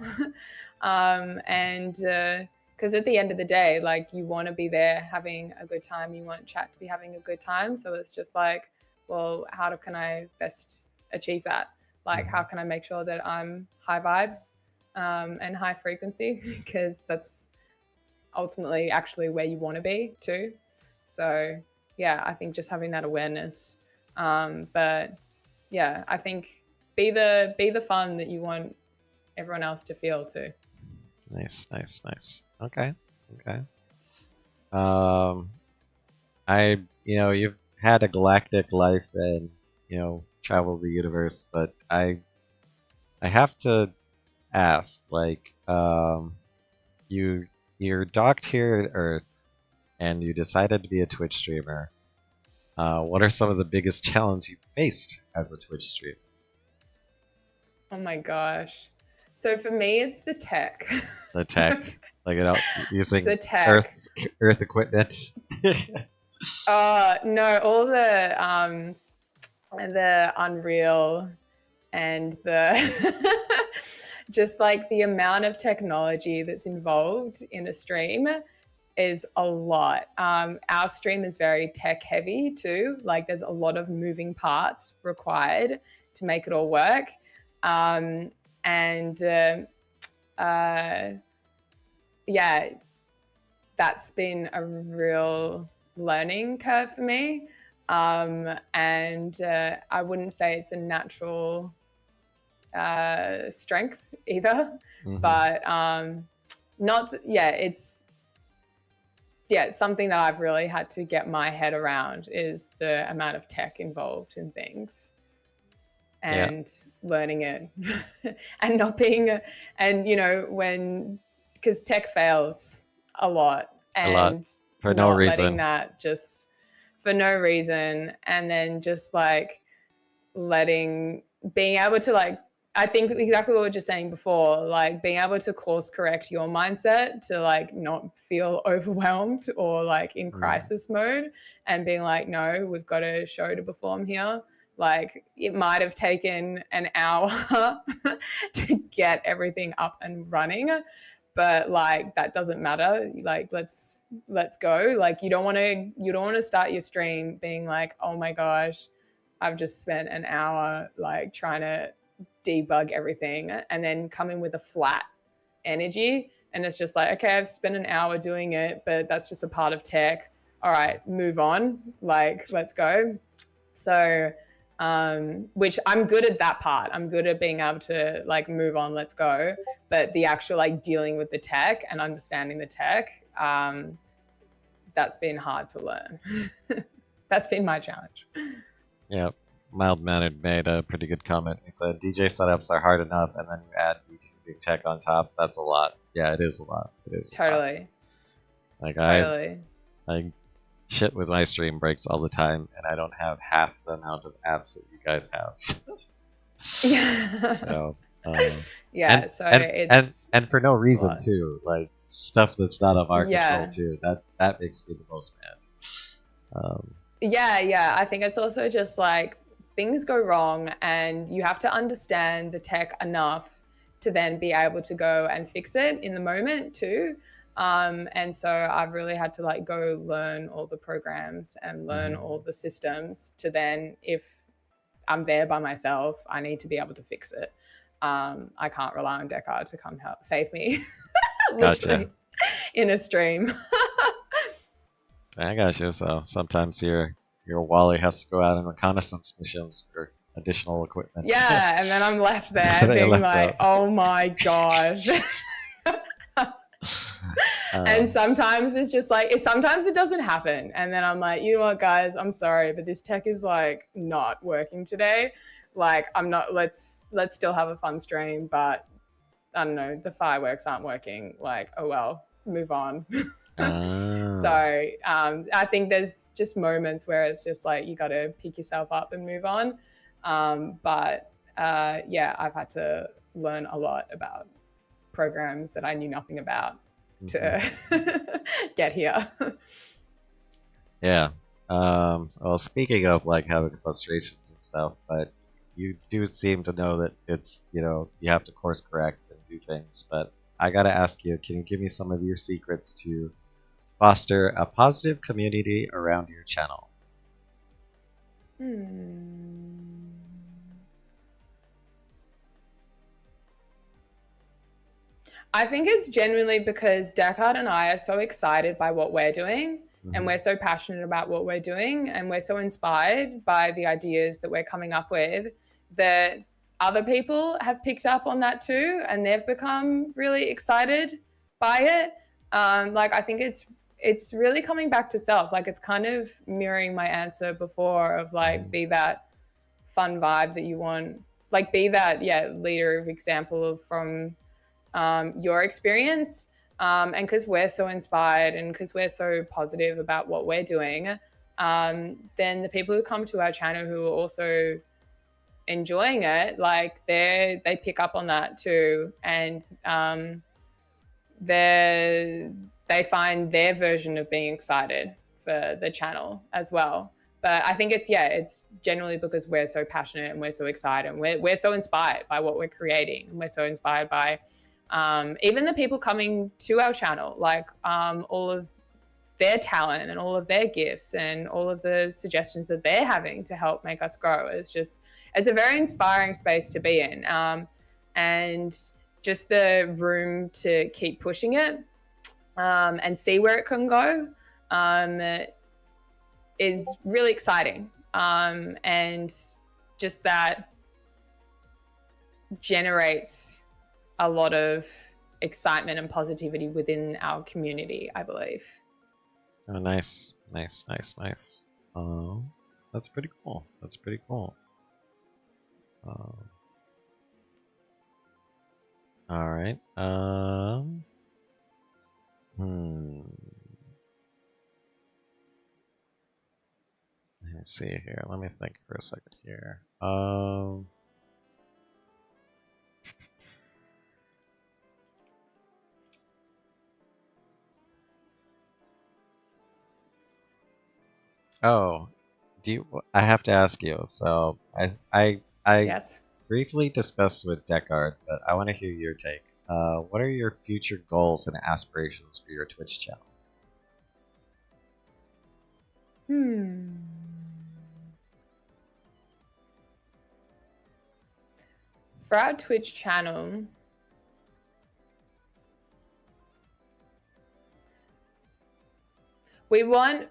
And because at the end of the day, like you want to be there having a good time, you want chat to be having a good time. So it's just like, well, how can I best achieve that? Like, how can I make sure that I'm high vibe and high frequency? Because that's ultimately actually where you want to be too. So yeah, I think just having that awareness. But yeah, I think be the fun that you want everyone else to feel too. Nice, nice, nice. Okay, okay. Um, you've had a galactic life and traveled the universe, but I have to ask, like, you're docked here at Earth, and you decided to be a Twitch streamer. What are some of the biggest challenges you faced as a Twitch streamer? Oh my gosh. So for me, it's the tech. The tech, like using The tech. Earth equipment. No, all the Unreal and the just like the amount of technology that's involved in a stream is a lot. Our stream is very tech heavy too. Like there's a lot of moving parts required to make it all work. And yeah, that's been a real learning curve for me. And I wouldn't say it's a natural strength either, Mm-hmm. but not, yeah, it's something that I've really had to get my head around is the amount of tech involved in things Yeah, and learning it and not being, and when, because tech fails a lot a lot and for no not letting reason. that just for no reason, and then just like letting, being able to like, I think exactly what we were just saying before, like being able to course correct your mindset to like not feel overwhelmed or like in Mm. crisis mode and being like, no, we've got a show to perform here. Like it might have taken an hour to get everything up and running, but like that doesn't matter. Like let's go. Like you don't want to start your stream being like, oh my gosh, I've just spent an hour like trying to debug everything and then come in with a flat energy. And it's just like, okay, I've spent an hour doing it, but that's just a part of tech. All right, move on. Like, let's go. So, which I'm good at that part. I'm good at being able to like move on, let's go. But the actual like dealing with the tech and understanding the tech, that's been hard to learn. That's been my challenge. Yeah, Mild Mannered made a pretty good comment. He said DJ setups are hard enough, and then you add big tech on top. That's a lot. Yeah, it is a lot. It is Totally. a lot. Like Totally. I shit with my stream breaks all the time, and I don't have half the amount of apps that you guys have. Yeah. So yeah. and, so and for no reason too. Like stuff that's not of our control too. That makes me the most mad. Yeah. I think it's also just like things go wrong, and you have to understand the tech enough to then be able to go and fix it in the moment too. And so I've really had to like go learn all the programs and learn all the systems to then, if I'm there by myself, I need to be able to fix it. I can't rely on Deckard to come help save me, literally, in a stream. I got you. So sometimes your Wally has to go out on reconnaissance missions for additional equipment. Yeah, and then I'm left there being like, oh my gosh. And sometimes it's just like, sometimes it doesn't happen. And then I'm like, you know what, guys, I'm sorry, but this tech is like not working today. Like, I'm not, let's still have a fun stream, but I don't know, the fireworks aren't working. Like, oh well, move on. So I think there's just moments where it's just like, you got to pick yourself up and move on. But yeah, I've had to learn a lot about programs that I knew nothing about to get here. Yeah. Well, speaking of like having frustrations and stuff, but you do seem to know that it's, you have to course correct and do things. But I gotta ask you, can you give me some of your secrets to foster a positive community around your channel? I think it's genuinely because Deckard and I are so excited by what we're doing, and we're so passionate about what we're doing, and we're so inspired by the ideas that we're coming up with, that other people have picked up on that too, and they've become really excited by it. Like, I think it's really coming back to self. Like, it's kind of mirroring my answer before of like, be that fun vibe that you want, like be that leader of example from your experience. And because we're so inspired and because we're so positive about what we're doing, then the people who come to our channel who are also enjoying it, like they pick up on that too, and they find their version of being excited for the channel as well. But I think it's generally because we're so passionate and we're so excited and we're so inspired by what we're creating, and we're so inspired by even the people coming to our channel, like all of their talent and all of their gifts and all of the suggestions that they're having to help make us grow. It's a very inspiring space to be in, and just the room to keep pushing it and see where it can go is really exciting, and just that generates a lot of excitement and positivity within our community, I believe. Oh, nice. Oh, that's pretty cool. All right. Let me see here. Let me think for a second here. Oh, I have to ask you. So I Yes. briefly discussed with Deckard, but I want to hear your take. What are your future goals and aspirations for your Twitch channel? For our Twitch channel, we want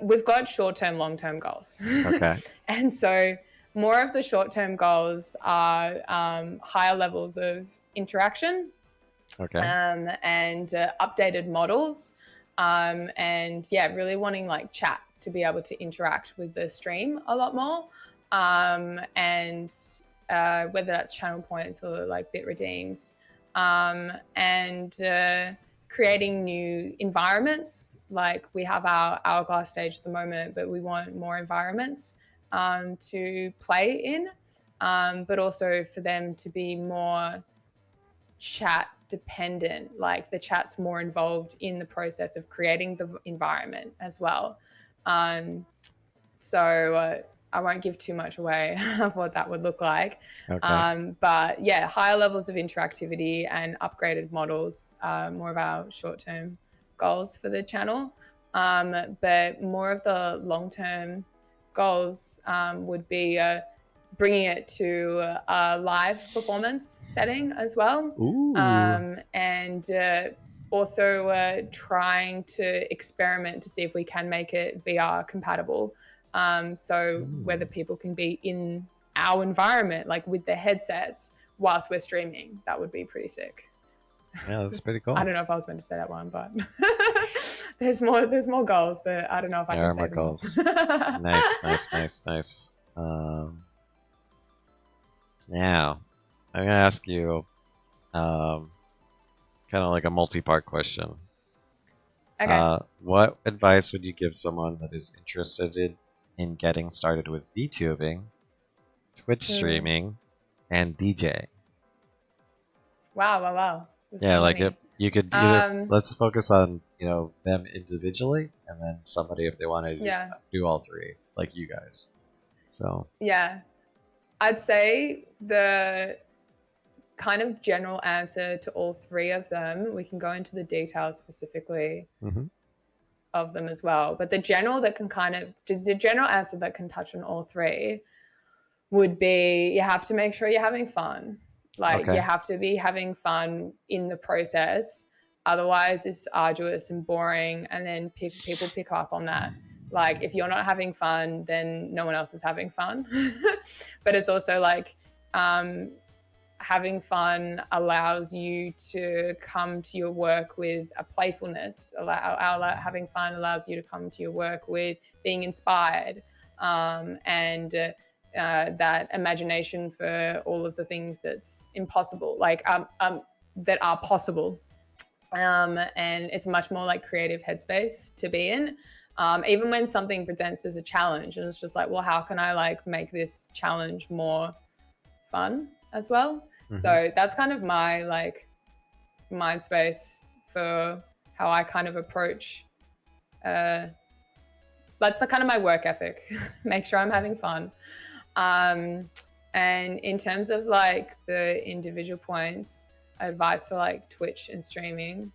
we've got short-term, long-term goals. Okay. And so more of the short-term goals are higher levels of interaction, Okay. and updated models, and yeah, really wanting like chat to be able to interact with the stream a lot more, and whether that's channel points or like bit redeems, and creating new environments. Like we have our hourglass stage at the moment, but we want more environments to play in, but also for them to be more chat dependent, like the chat's more involved in the process of creating the environment as well. So I won't give too much away of what that would look like. Okay. But yeah, higher levels of interactivity and upgraded models are more of our short-term goals for the channel. But more of the long-term goals would be bringing it to a live performance setting as well. Ooh. And also trying to experiment to see if we can make it VR compatible. So whether people can be in our environment, like with their headsets, whilst we're streaming, that would be pretty sick. Yeah, that's pretty cool. I don't know if I was meant to say that one, but there's more goals, but I don't know if I There can are say more them all. goals. Nice. Now, I'm gonna ask you, kind of like a multi-part question. Okay. What advice would you give someone that is interested in getting started with VTubing, Twitch streaming, and DJing? Wow. There's Yeah, so like if many. you could either let's focus on, them individually and then somebody if they want to Yeah. do all three, like you guys. So, Yeah. I'd say the kind of general answer to all three of them, we can go into the details specifically of them as well. But the general answer that can touch on all three would be you have to make sure you're having fun. Like you okay. have to be having fun in the process. Otherwise, it's arduous and boring, and then people pick up on that. Like if you're not having fun, then no one else is having fun. But it's also like having fun allows you to come to your work with a playfulness. Having fun allows you to come to your work with being inspired, and that imagination for all of the things that's impossible, like that are possible. And it's much more like creative headspace to be in. Even when something presents as a challenge, and it's just like, well, how can I like make this challenge more fun as well? So that's kind of my like mind space for how I kind of approach. That's the kind of my work ethic. Make sure I'm having fun. And in terms of like the individual points, advice for like Twitch and streaming.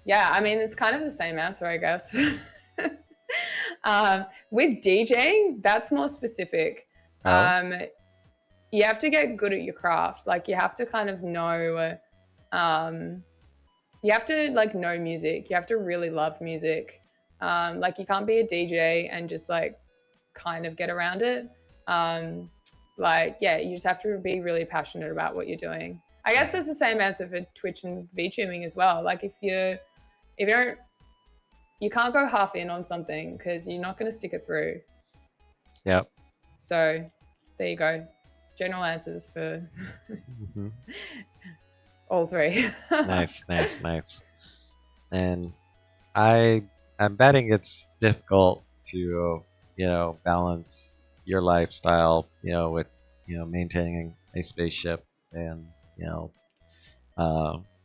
Yeah, I mean, it's kind of the same answer, I guess. With DJing, that's more specific. Oh. You have to get good at your craft. Like you have to kind of know, you have to like know music. You have to really love music. Like you can't be a DJ and just like kind of get around it. Like, yeah, you just have to be really passionate about what you're doing. I guess that's the same answer for Twitch and VTubing as well. Like if you don't, you can't go half in on something because you're not going to stick it through. Yep. So there you go. General answers for all three. Nice. And I'm betting it's difficult to, balance your lifestyle, with, maintaining a spaceship and, and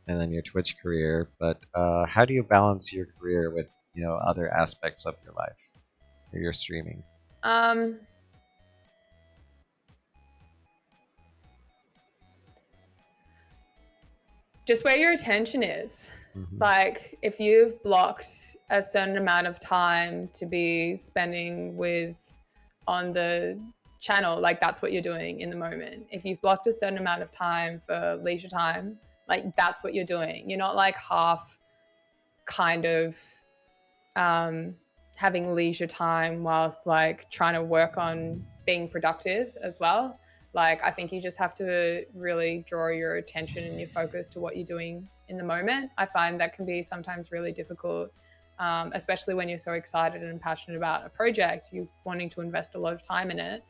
then your Twitch career. But how do you balance your career with, other aspects of your life or your streaming? Just where your attention is. Like if you've blocked a certain amount of time to be spending on the channel, like that's what you're doing in the moment. If you've blocked a certain amount of time for leisure time, like that's what you're doing. You're not like half kind of having leisure time whilst like trying to work on being productive as well. Like I think you just have to really draw your attention and your focus to what you're doing in the moment. I find that can be sometimes really difficult, especially when you're so excited and passionate about a project, you're wanting to invest a lot of time in it.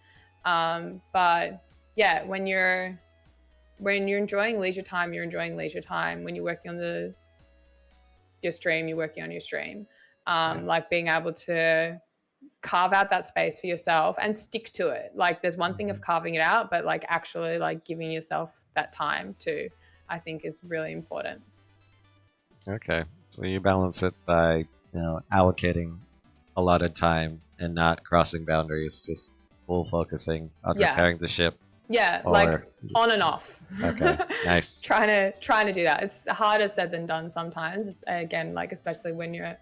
But yeah, when you're enjoying leisure time, you're enjoying leisure time. When you're working on your stream, you're working on your stream. Like being able to carve out that space for yourself and stick to it. Like there's one thing of carving it out, but like actually like giving yourself that time too, I think is really important. Okay, so you balance it by, you know, allocating a lot of time and not crossing boundaries, just full focusing on repairing the ship. Yeah, like on and off. Okay, nice. trying to do that. It's harder said than done sometimes. Again, like especially when you're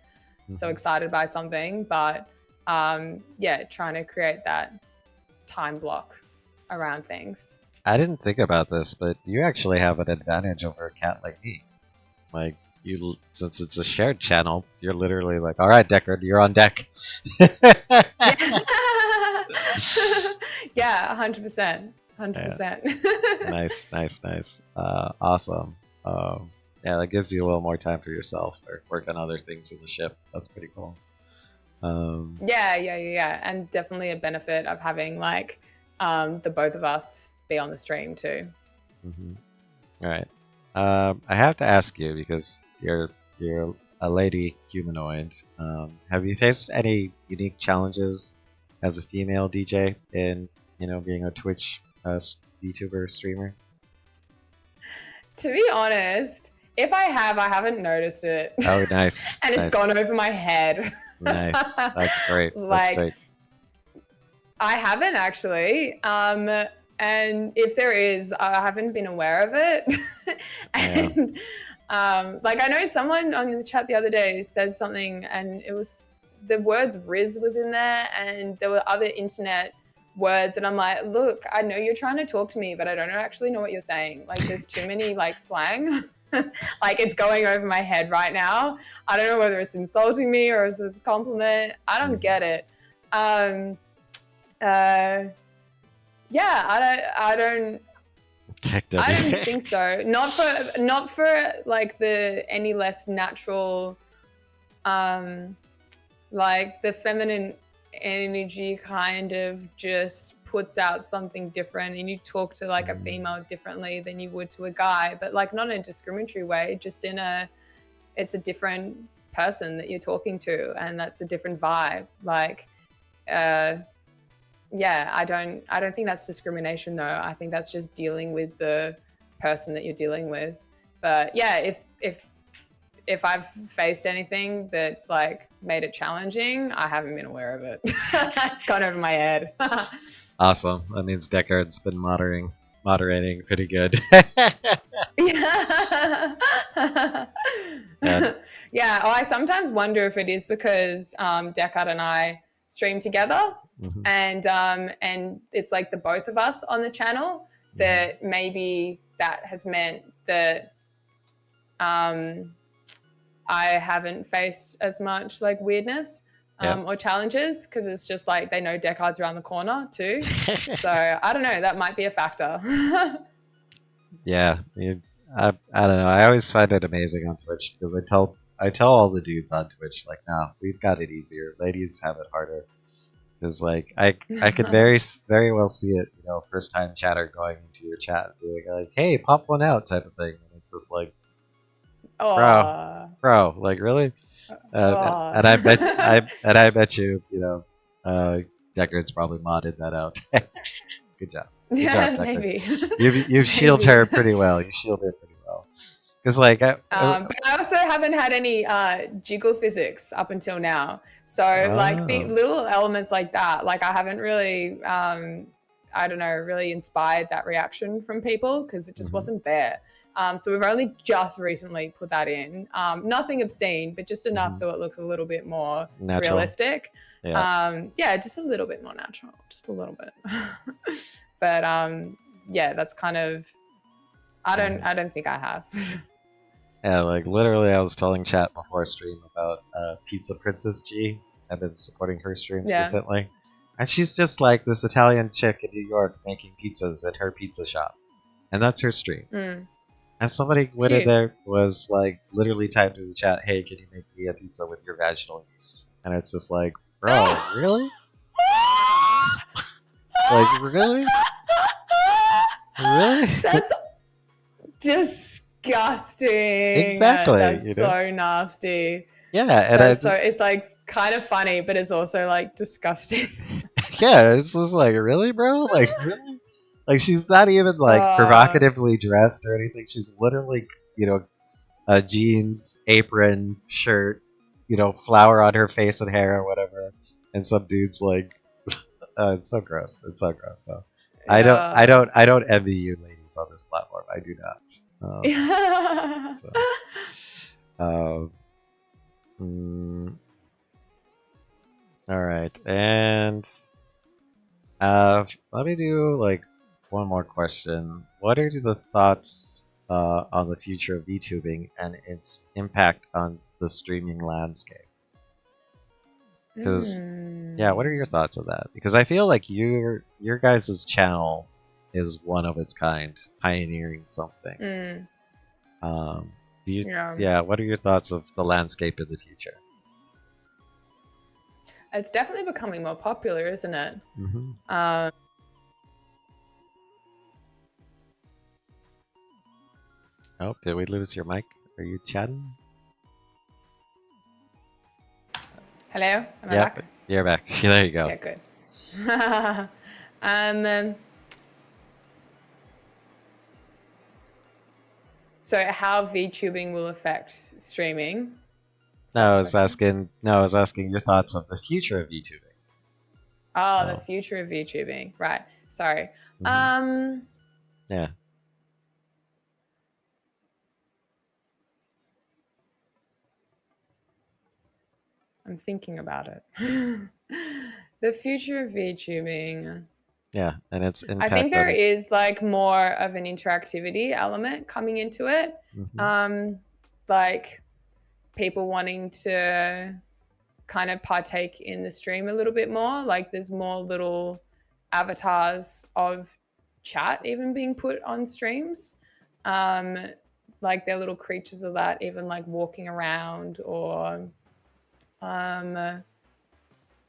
so excited by something, but yeah, trying to create that time block around things. I didn't think about this, but you actually have an advantage over a cat like me. Like you, since it's a shared channel, you're literally like, "All right, Deckard, you're on deck." Yeah, 100%. 100%. Nice. Awesome. Yeah, that gives you a little more time for yourself or work on other things in the ship. That's pretty cool. Yeah. And definitely a benefit of having like the both of us be on the stream too. All right. I have to ask you because you're a lady humanoid. Have you faced any unique challenges as a female DJ in, you know, being a Twitch YouTuber streamer? To be honest, if I haven't noticed it. Oh, nice. And it's gone over my head. Nice. That's great. Like, That's great. I haven't actually. And if there is, I haven't been aware of it. And like I know someone on the chat the other day said something, and it was the words Riz was in there, and there were other internet words, and I'm like, look, I know you're trying to talk to me, but I don't actually know what you're saying. Like there's too many like slang. Like it's going over my head right now. I don't know whether it's insulting me or if it's a compliment. I don't get it. Yeah, I don't think so. Not for like the any less natural, like the feminine energy kind of just puts out something different, and you talk to like a female differently than you would to a guy, but like not in a discriminatory way, just it's a different person that you're talking to, and that's a different vibe. Like, yeah, I don't think that's discrimination though. I think that's just dealing with the person that you're dealing with. But yeah, if I've faced anything that's like made it challenging, I haven't been aware of it. It's gone over my head. Awesome. That means Deckard's been moderating pretty good. Yeah. Yeah. Oh, I sometimes wonder if it is because Deckard and I stream together, and it's like the both of us on the channel, that maybe that has meant that I haven't faced as much like weirdness or challenges, because it's just like they know Deckard's around the corner too. So I don't know, that might be a factor. Yeah, I don't know. I always find it amazing on Twitch because I tell all the dudes on Twitch, like, no, we've got it easier. Ladies have it harder. Because like I could very well see it, you know, first time chatter going into your chat, being like, hey, pop one out type of thing. And it's just like, bro, like really? And I bet you, you know, Deckard's probably modded that out. Good job. Good job, maybe. You've shielded her pretty well. You shielded her pretty well. Because like, but I also haven't had any jiggle physics up until now. So like the little elements like that, like I haven't really I don't know, really inspired that reaction from people because it just wasn't there. So we've only just recently put that in. Nothing obscene, but just enough so it looks a little bit more natural. realistic. Yeah. Yeah, just a little bit more natural, just a little bit. But yeah, that's kind of. I don't think I have. Yeah, like literally, I was telling chat before stream about Pizza Princess G. I've been supporting her streams recently, and she's just like this Italian chick in New York making pizzas at her pizza shop, and that's her stream. And somebody went in there was like literally typed in the chat, "Hey, can you make me a pizza with your vaginal yeast?" And it's just like, bro, really? Like really? Really? That's disgusting. Exactly. That's so nasty. Yeah, and it's like kind of funny, but it's also like disgusting. Yeah, it's just like, really, bro? Like, really? Like, she's not even like provocatively dressed or anything. She's literally, a jeans, apron, shirt, flour on her face and hair or whatever. And some dude's like, it's so gross. It's so gross. So, yeah. I don't envy you ladies on this platform. I do not. All right, and let me do like one more question. What are the thoughts on the future of VTubing and its impact on the streaming landscape? Because yeah, what are your thoughts on that? Because I feel like your guys' channel is one of its kind, pioneering something. What are your thoughts of the landscape in the future? It's definitely becoming more popular, isn't it? Oh, did we lose your mic? Are you chatting? Hello? Am I back? You're back. There you go. Yeah, good. So how VTubing will affect streaming? No, I was asking your thoughts on the future of VTubing. Oh, the future of VTubing. Right. Sorry. Yeah. I'm thinking about it. The future of VTubing. Yeah, and it's impact. I think there is like more of an interactivity element coming into it. Like people wanting to kind of partake in the stream a little bit more. Like there's more little avatars of chat even being put on streams. Like they're little creatures of that, even like walking around or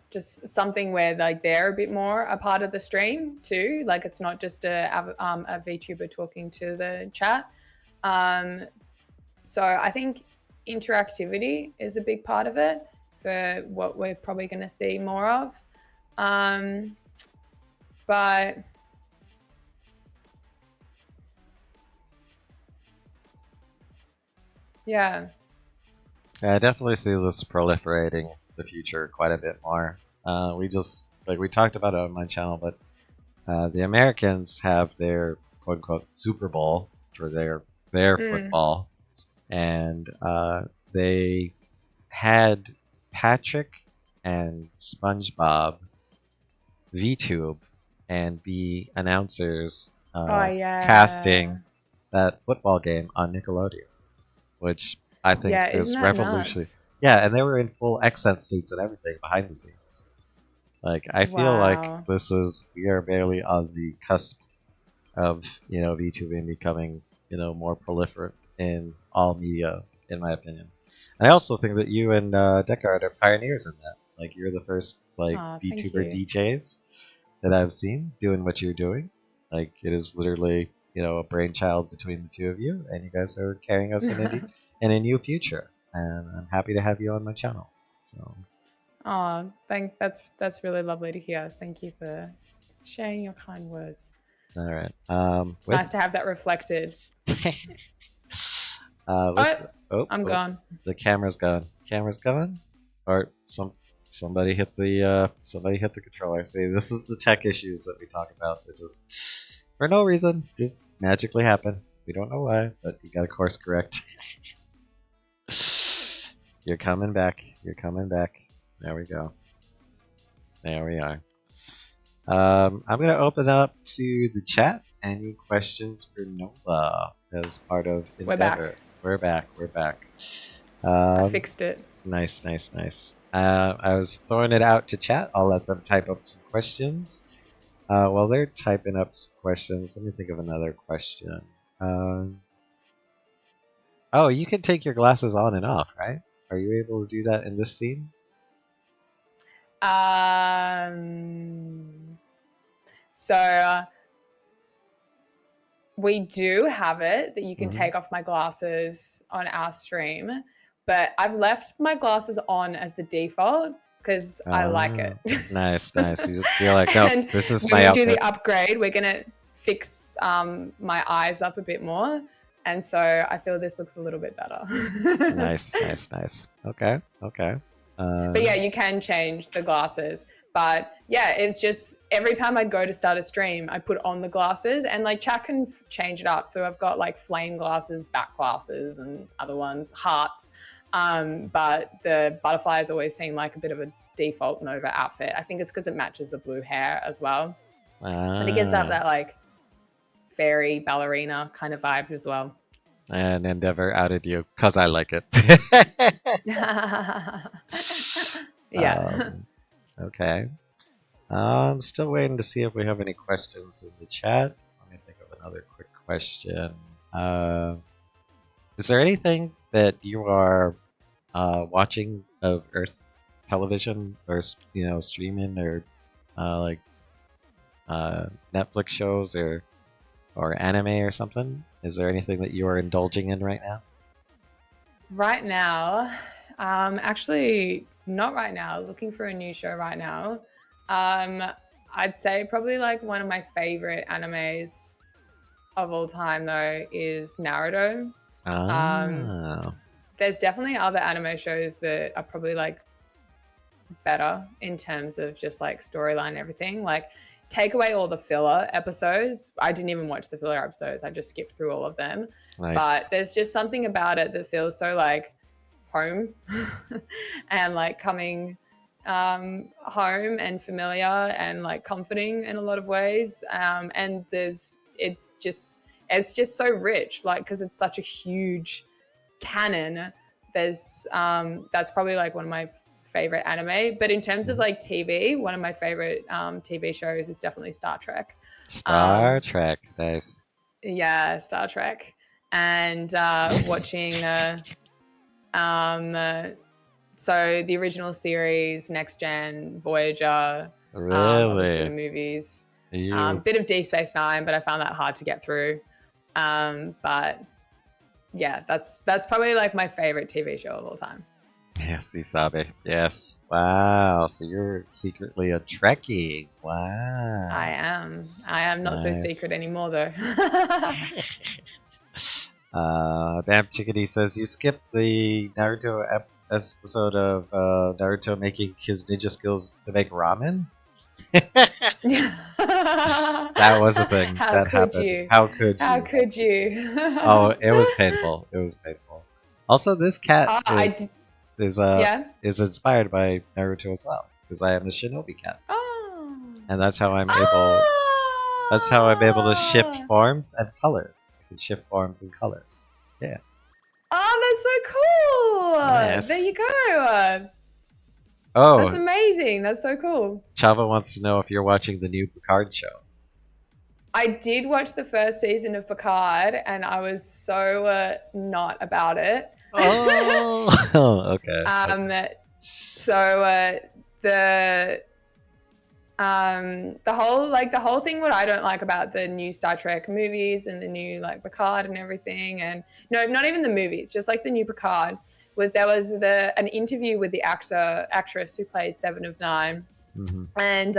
just something where like they're a bit more a part of the stream too. Like it's not just a VTuber talking to the chat. So I think interactivity is a big part of it for what we're probably going to see more of. But yeah. I definitely see this proliferating in the future quite a bit more. We talked about it on my channel, but the Americans have their quote unquote Super Bowl for their football, and they had Patrick and SpongeBob VTube and be announcers casting that football game on Nickelodeon, which I think is revolutionary. Nuts? Yeah, and they were in full accent suits and everything behind the scenes. Like I feel like we are barely on the cusp of VTubing becoming more proliferate in all media, in my opinion. And I also think that you and Deckard are pioneers in that. Like you're the first VTuber DJs that I've seen doing what you're doing. Like it is literally a brainchild between the two of you, and you guys are carrying us in a new future. And I'm happy to have you on my channel. So. Oh, that's really lovely to hear. Thank you for sharing your kind words. All right. It's nice to have that reflected. I'm gone. The camera's gone. Camera's gone? Or some... Somebody hit the controller. See, this is the tech issues that we talk about. They just, for no reason, just magically happen. We don't know why, but you got to course correct. You're coming back. You're coming back. There we go. There we are. I'm going to open up to the chat. Any questions for Nova as part of Endeavor? We're back. We're back. I fixed it. Nice. I was throwing it out to chat. I'll let them type up some questions. While they're typing up some questions, let me think of another question. Oh, you can take your glasses on and off, right? Are you able to do that in this scene? So we do have it that you can take off my glasses on our stream, but I've left my glasses on as the default because I like it. Nice. You're like, no, this is my outfit. When we do the upgrade, we're going to fix my eyes up a bit more. And so I feel this looks a little bit better. Nice. Okay. But yeah, you can change the glasses. But yeah, it's just every time I go to start a stream, I put on the glasses and like chat can change it up. So I've got like flame glasses, back glasses and other ones, hearts. But the butterflies always seem like a bit of a default Nova outfit. I think it's because it matches the blue hair as well. And it gives that like fairy ballerina kind of vibe as well. And Endeavor outed you because I like it. Yeah. Okay. I'm still waiting to see if we have any questions in the chat. Let me think of another quick question. Is there anything that you are watching of Earth television or streaming or like Netflix shows or anime or something? Is there anything that you are indulging in right now? Right now, actually not right now. Looking for a new show right now. I'd say probably like one of my favorite animes of all time though is Naruto. There's definitely other anime shows that are probably like better in terms of just like storyline and everything. Like take away all the filler episodes. I didn't even watch the filler episodes. I just skipped through all of them. Nice. But there's just something about it that feels so like home and like coming home and familiar and like comforting in a lot of ways. And it's just so rich, like, because it's such a huge canon. There's that's probably like one of my favorite anime, but in terms of like TV, one of my favorite TV shows is definitely Star Trek. Star Trek, nice. Yeah, Star Trek, and watching so the original series, Next Gen, Voyager, obviously the movies, bit of Deep Space Nine, but I found that hard to get through. But yeah, that's probably like my favorite TV show of all time. Yes, Isabe. Yes. Wow. So you're secretly a Trekkie. Wow. I am not so secret anymore though. Bam Chickadee says you skipped the Naruto episode of Naruto making his ninja skills to make ramen. That was a thing. That happened. How could you? How could you? Oh, it was painful. It was painful. Also, this cat is inspired by Naruto as well, because I am the Shinobi cat, and that's how I'm able. That's how I'm able to shift forms and colors. I can shift forms and colors. Yeah. Oh, that's so cool! Yes. There you go. Oh, that's amazing. That's so cool. Chava wants to know if you're watching the new Picard show. I did watch the first season of Picard, and I was so not about it. Oh, okay. So the whole thing, what I don't like about the new Star Trek movies and the new like Picard and everything, and no, not even the movies, just like the new Picard, was there was an interview with the actress who played Seven of Nine, and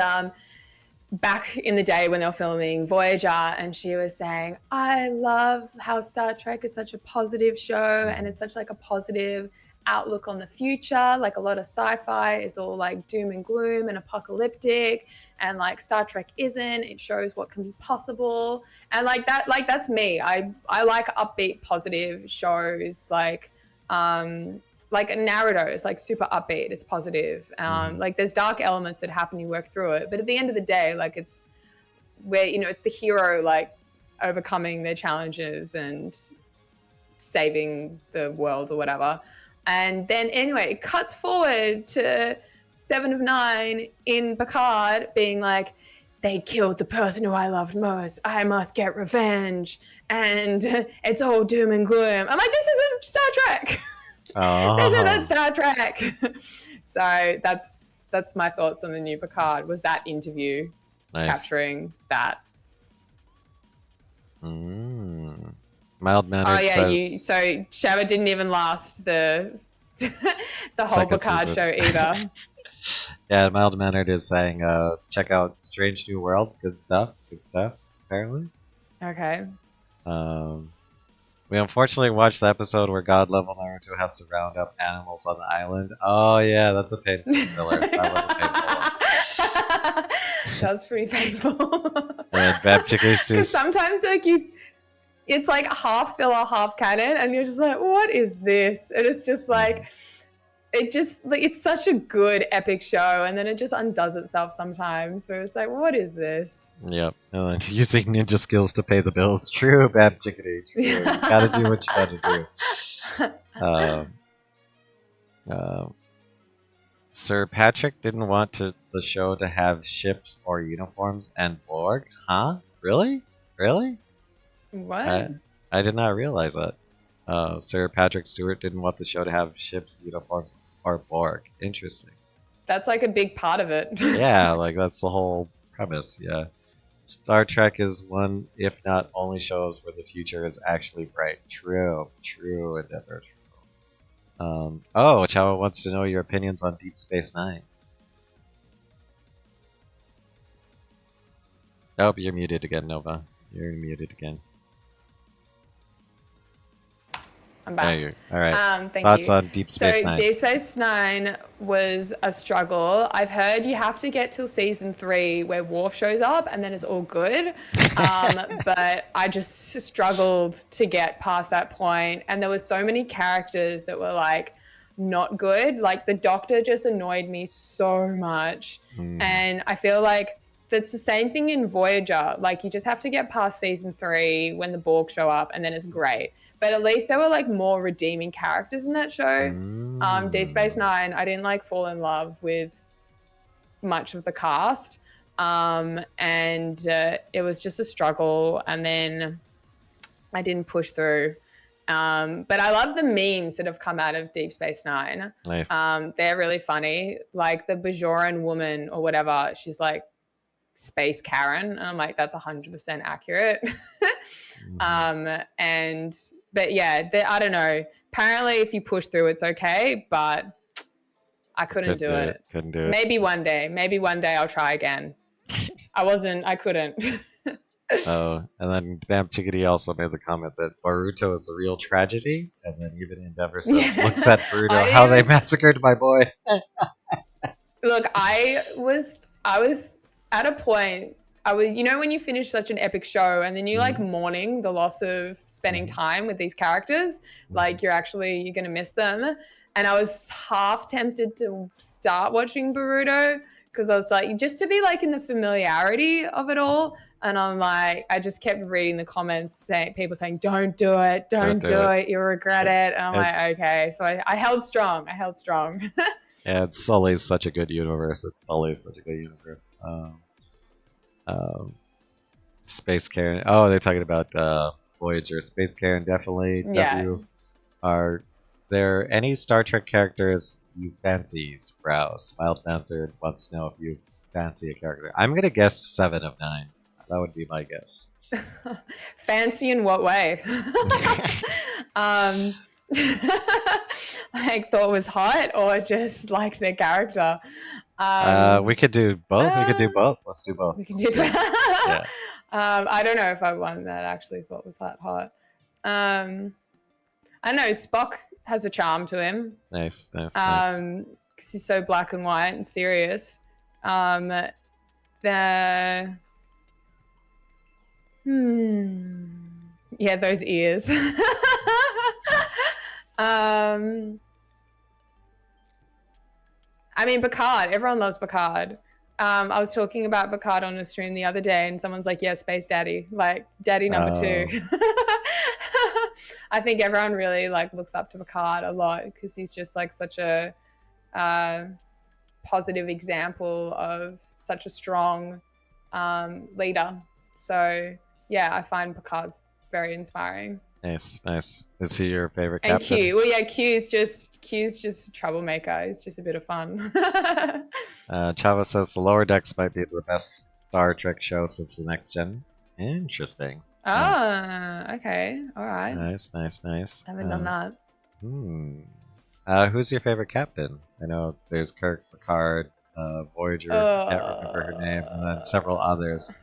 back in the day when they were filming Voyager, and she was saying, I love how Star Trek is such a positive show and it's such like a positive outlook on the future. Like a lot of sci-fi is all like doom and gloom and apocalyptic, and like Star Trek isn't. It shows what can be possible, and like that's me. I like upbeat, positive shows. Like Naruto is like super upbeat. It's positive. Like there's dark elements that happen. You work through it, but at the end of the day, like it's where it's the hero like overcoming their challenges and saving the world or whatever. And then anyway, it cuts forward to 7 of 9 in Picard being like, they killed the person who I loved most. I must get revenge. And it's all doom and gloom. I'm like, this isn't Star Trek. This isn't Star Trek. So that's my thoughts on the new Picard, was that interview capturing that. Mild-mannered says... so Shabba didn't even last the whole Picard show either. Yeah, Mild-mannered is saying, check out Strange New Worlds. Good stuff, apparently. Okay. We unfortunately watched the episode where God-level Naruto has to round up animals on the island. Oh yeah, that's a painful thriller. That was a painful one. That was pretty painful. Because sometimes it's like half filler, half canon, and you're just like, what is this? And it's just like, it's such a good epic show, and then it just undoes itself sometimes, where it's like, what is this? Yep. Using ninja skills to pay the bills. True, Bab Chickadee. True. You gotta do what you gotta do. Sir Patrick didn't want the show to have ships or uniforms and Borg? Huh? Really? What? I did not realize that. Sir Patrick Stewart didn't want the show to have ships, uniforms, or Borg. Interesting. That's like a big part of it. Yeah, like that's the whole premise, yeah. Star Trek is one, if not only, shows where the future is actually bright. True, Endeavor. Chava wants to know your opinions on Deep Space Nine. Oh, you're muted again, Nova. You're muted again. I'm back. All right. Thank Thoughts you. on Deep Space Nine? So Deep Space Nine was a struggle. I've heard you have to get till season 3 where Worf shows up and then it's all good. But I just struggled to get past that point. And there were so many characters that were like not good. Like the Doctor just annoyed me so much. And I feel like that's the same thing in Voyager. Like you just have to get past season 3 when the Borg show up and then it's great. But at least there were like more redeeming characters in that show. Deep Space Nine, I didn't like fall in love with much of the cast. And it was just a struggle. And then I didn't push through. But I love the memes that have come out of Deep Space Nine. Nice. They're really funny. Like the Bajoran woman or whatever, she's like, Space Karen, and I'm like, that's 100% accurate. But yeah, I don't know, apparently if you push through it's okay, but I couldn't do it. Couldn't do it. Maybe one day I'll try again. I couldn't. Oh, and then Bam Chickadee also made the comment that Boruto is a real tragedy, and then even Endeavor says, looks at Boruto, how they massacred my boy. Look, I was at a point, when you finish such an epic show and then you like mourning the loss of spending time with these characters, like you're going to miss them. And I was half tempted to start watching Boruto because I was like, just to be like in the familiarity of it all. And I'm like, I just kept reading the comments, people saying, don't do it, don't do it, you'll regret it. And I'm like, okay. So I held strong. Yeah, Sully's such a good universe. Space Karen. Oh, they're talking about Voyager. Space Karen, definitely. Yeah. Are there any Star Trek characters you fancy? Browse. Mild Mannered wants to know if you fancy a character. I'm going to guess 7 of 9. That would be my guess. Fancy in what way? Like thought was hot or just liked their character? We could do both. Let's do both. We can do both. Yeah. I don't know if I one that actually thought was hot. I don't know. Spock has a charm to him. Nice. 'Cause he's so black and white and serious. The yeah, those ears. I mean, Picard. Everyone loves Picard. I was talking about Picard on a stream the other day, and someone's like, "Yeah, Space Daddy, like Daddy number 2." I think everyone really like looks up to Picard a lot because he's just like such a positive example of such a strong leader. So yeah, I find Picard's very inspiring. Nice. Is he your favorite And captain? Q, well, yeah, Q's just a troublemaker. He's just a bit of fun. Chava says the Lower Decks might be the best Star Trek show since the Next Gen. Interesting. Oh, okay, all right. Nice. Haven't done that. Who's your favorite captain? I know there's Kirk, Picard, Voyager. Can't remember her name, and then several others.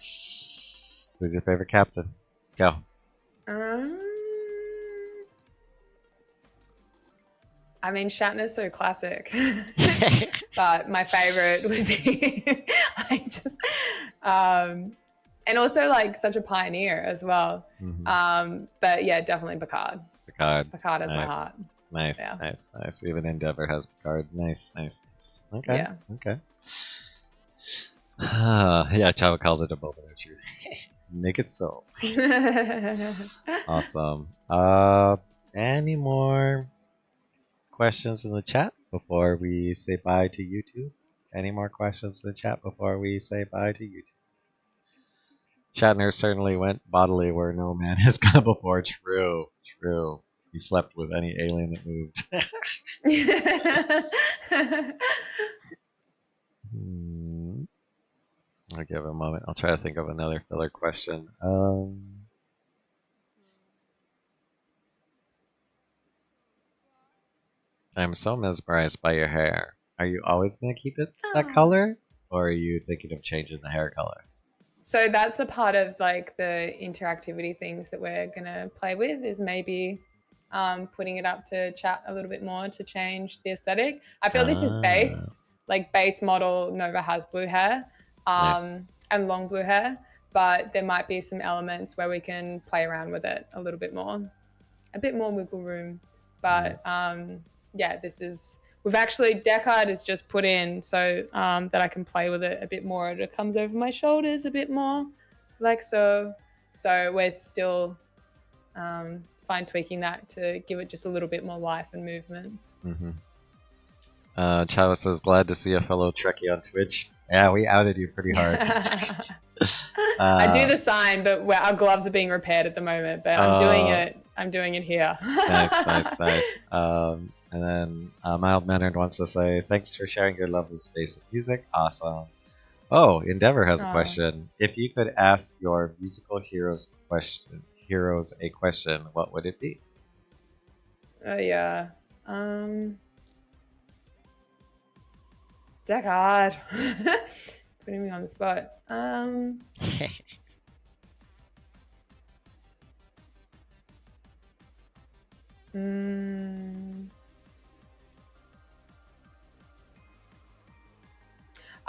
Who's your favorite captain? Go. I mean, Shatner's so classic, but my favorite would be like just, and also like such a pioneer as well. But yeah, definitely Picard. Picard has my heart. Nice. Even Endeavor has Picard. Nice. Okay. Yeah. Okay. Yeah, Chava calls it a moment of truth. Make it so. Awesome. Any more questions in the chat before we say bye to YouTube? Any more questions in the chat before we say bye to YouTube? Shatner certainly went bodily where no man has gone before. True. He slept with any alien that moved. I'll give it a moment. I'll try to think of another filler question. I'm so mesmerized by your hair. Are you always going to keep it that color? Or are you thinking of changing the hair color? So that's a part of like the interactivity things that we're going to play with, is maybe putting it up to chat a little bit more to change the aesthetic. I feel this is base. Like base model Nova has blue hair and long blue hair, but there might be some elements where we can play around with it a little bit more, a bit more wiggle room. But yeah, we've actually, Deckard is just put in so that I can play with it a bit more. It comes over my shoulders a bit more, like so. So we're still fine tweaking that to give it just a little bit more life and movement. Chava says, glad to see a fellow Trekkie on Twitch. Yeah, we outed you pretty hard. I do the sign, but our gloves are being repaired at the moment. But I'm doing it here. Nice. And then Mild Mannered wants to say, thanks for sharing your lovely space of music. Awesome. Oh, Endeavor has a question. If you could ask your musical heroes a question, what would it be? Yeah. Deckard. Putting me on the spot.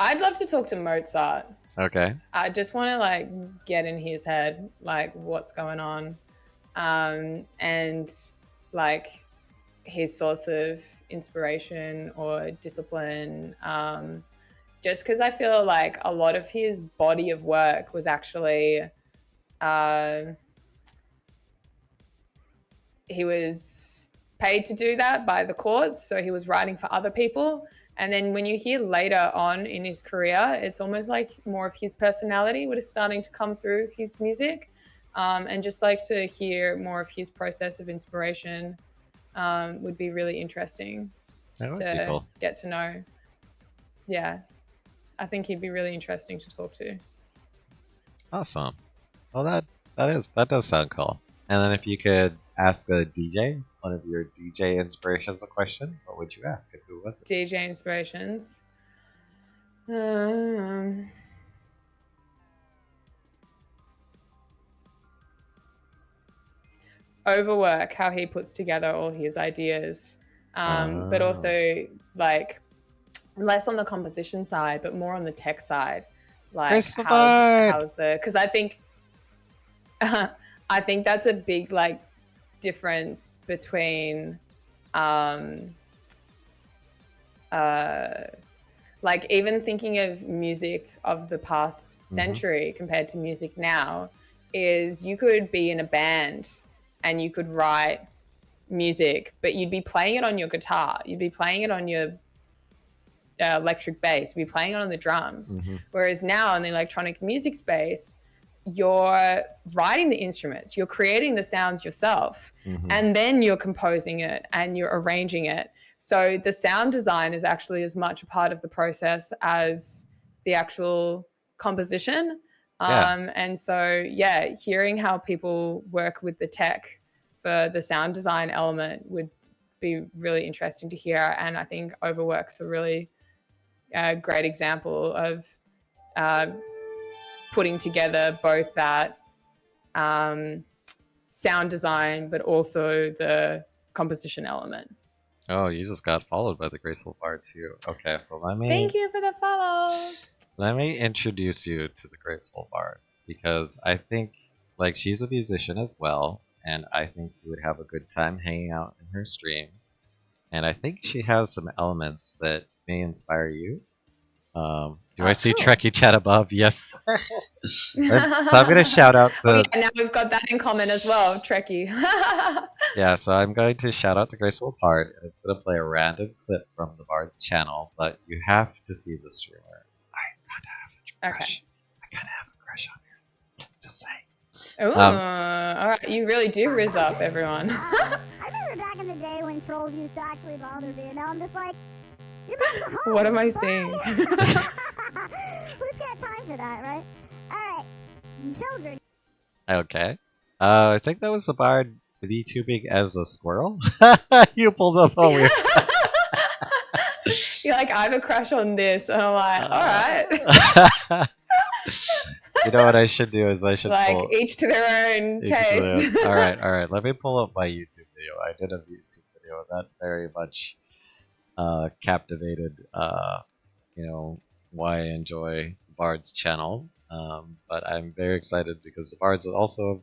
I'd love to talk to Mozart. Okay. I just want to like get in his head, like what's going on, and like his source of inspiration or discipline. Just because I feel like a lot of his body of work was actually, he was paid to do that by the courts, so he was writing for other people. And then when you hear later on in his career, it's almost like more of his personality was starting to come through his music, and just like to hear more of his process of inspiration would be really interesting to get to know. Yeah, I think he'd be really interesting to talk to. Awesome. Well, that does sound cool. And then if you could ask a DJ, one of your DJ inspirations, a question, what would you ask and who was it? DJ inspirations. Overwork, how he puts together all his ideas, but also like less on the composition side, but more on the tech side. Like Graceful Bard! how's the, because I think I think that's a big like difference between like even thinking of music of the past century compared to music now is you could be in a band and you could write music, but you'd be playing it on your guitar, you'd be playing it on your electric bass, you'd be playing it on the drums. Whereas now in the electronic music space, you're writing the instruments, you're creating the sounds yourself, and then you're composing it and you're arranging it. So the sound design is actually as much a part of the process as the actual composition. And so, yeah, hearing how people work with the tech for the sound design element would be really interesting to hear. And I think Overwork's a really great example of putting together both that sound design, but also the composition element. Oh, you just got followed by the Graceful Bard too. Okay, so Thank you for the follow. Let me introduce you to the Graceful Bard, because I think like she's a musician as well, and I think you would have a good time hanging out in her stream. And I think she has some elements that may inspire you. Do I see Trekkie chat above? Yes. So I'm going to shout out the... now we've got that in common as well, Trekkie. Yeah, so I'm going to shout out the Graceful Bard, and it's going to play a random clip from the Bard's channel, but you have to see the streamer. I kind of have a crush. I kind of have a crush on her. Just saying. Ooh, all right. You really do rizz up, everyone. I remember back in the day when trolls used to actually bother me, and now I'm just like, your mom's a hoe. What am I saying? Who's got time for that, right? Alright, children. Okay. I think that was the Bard be too big as a squirrel. You pulled up a weird. You're like, I have a crush on this, and I'm like, all right. You know what I should do is I should like pull... each to their own taste. All right. Let me pull up my YouTube video. I did a YouTube video that very much captivated. You know why I enjoy Bard's channel. But I'm very excited because the Bard's also a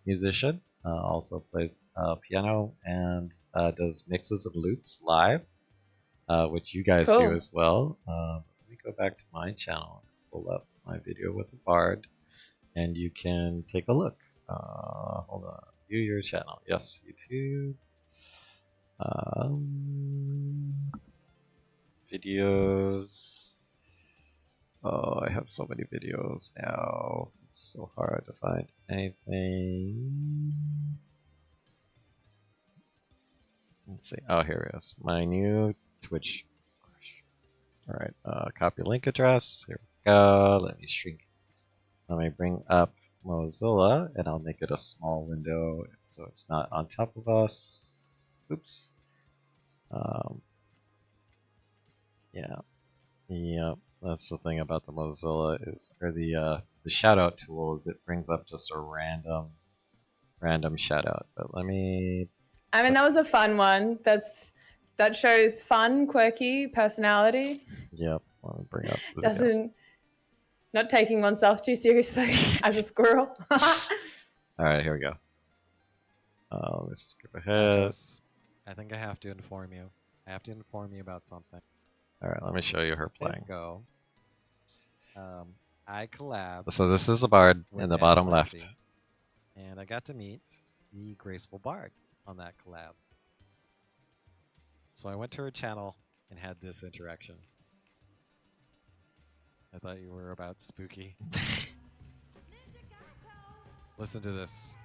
musician. Also plays piano and does mixes and loops live, which you guys do as well. Let me go back to my channel and pull up my video with the Bard, and you can take a look. Hold on, view your channel. Yes, YouTube. Videos. Oh, I have so many videos now. It's so hard to find anything. Let's see. Oh, here it is. My new Twitch. All right. Copy link address. Here we go. Let me shrink. Let me bring up Mozilla, and I'll make it a small window so it's not on top of us. Oops. Yeah. That's the thing about the Mozilla is, or the shout out tool is it brings up just a random shout out. But let me. I mean, that was a fun one. That shows fun, quirky personality. Yep. Let me bring up. Not taking oneself too seriously as a squirrel. All right, here we go. Let's skip ahead. I think I have to inform you. I have to inform you about something. All right, let me show you her playing. Let's go. I collab. So this is the Bard in the bottom left. And I got to meet the Graceful Bard on that collab. So I went to her channel and had this interaction. I thought you were about spooky. Listen to this.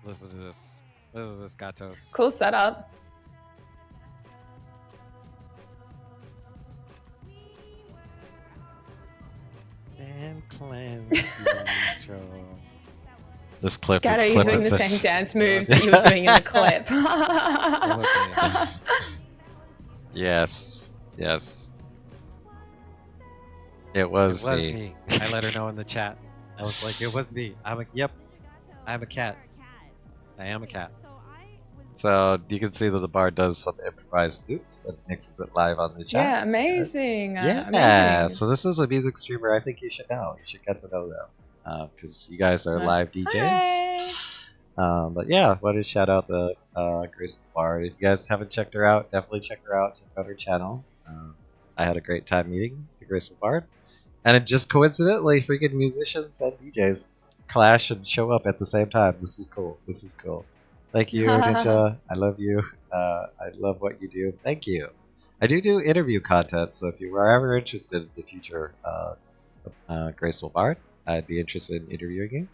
Listen to this. Listen to this, gatos. Cool setup. And cleanse intro. This clip Gato, is you're doing the same dance moves that you were doing in the clip. Yes. It was me. I let her know in the chat. I was like, it was me. I'm a cat. I am a cat. So you can see that the bard does some improvised loops and mixes it live on the chat. Yeah, amazing. Yeah, Amazing. so this is a music streamer I think you should know. You should get to know them. Because you guys are live DJs. But yeah, want to shout out to Grace Bard. If you guys haven't checked her out, definitely check her out. Check out her channel. I had a great time meeting the Grace Bard. And it just coincidentally, freaking musicians and DJs clash and show up at the same time. This is cool. This is cool. Thank you, Ninja. I love you. I love what you do. Thank you. I do interview content, so if you are ever interested in the future Graceful Bard, I'd be interested in interviewing you.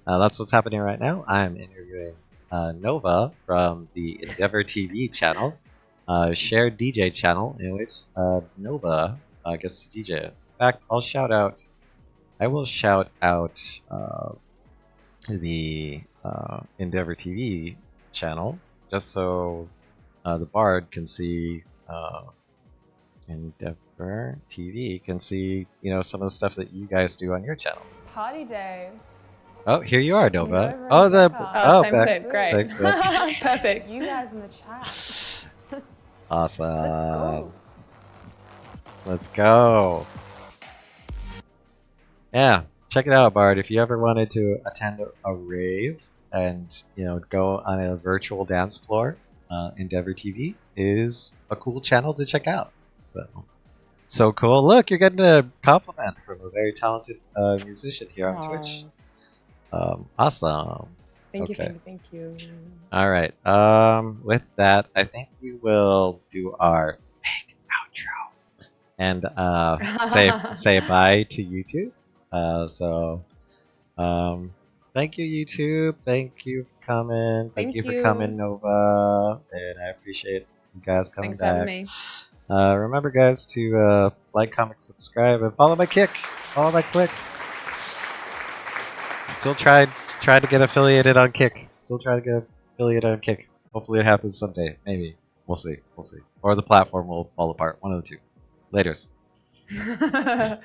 That's what's happening right now. I'm interviewing Nova from the ENDVRtv channel, shared DJ channel in which Nova gets to DJ. In fact, I will shout out the ENDVRtv channel just so the Bard can see ENDVRtv can see some of the stuff that you guys do on your channel. It's party day. Oh, here you are, Nova. Nova Oh, and the Becca. Same back- clip. Great. same clip. Perfect. You guys in the chat. Awesome. Let's go. Let's go. Yeah, check it out, Bard. If you ever wanted to attend a rave and go on a virtual dance floor, ENDVRtv is a cool channel to check out. So cool. Look, you're getting a compliment from a very talented musician here on Twitch. Awesome. Thank you, Okay. thank you. All right. With that, I think we will do our big outro and say bye to YouTube. Thank you, YouTube. Thank you for coming. Thank you for you. coming, Nova. And I appreciate you guys coming Thanks for back. having me. Remember, guys, to like, comment, subscribe, and follow my kick. Follow my click. Still trying to get affiliated on Kick. Still trying to get affiliated on Kick. Hopefully it happens someday. Maybe. We'll see. We'll see. Or the platform will fall apart. One of the two. Laters.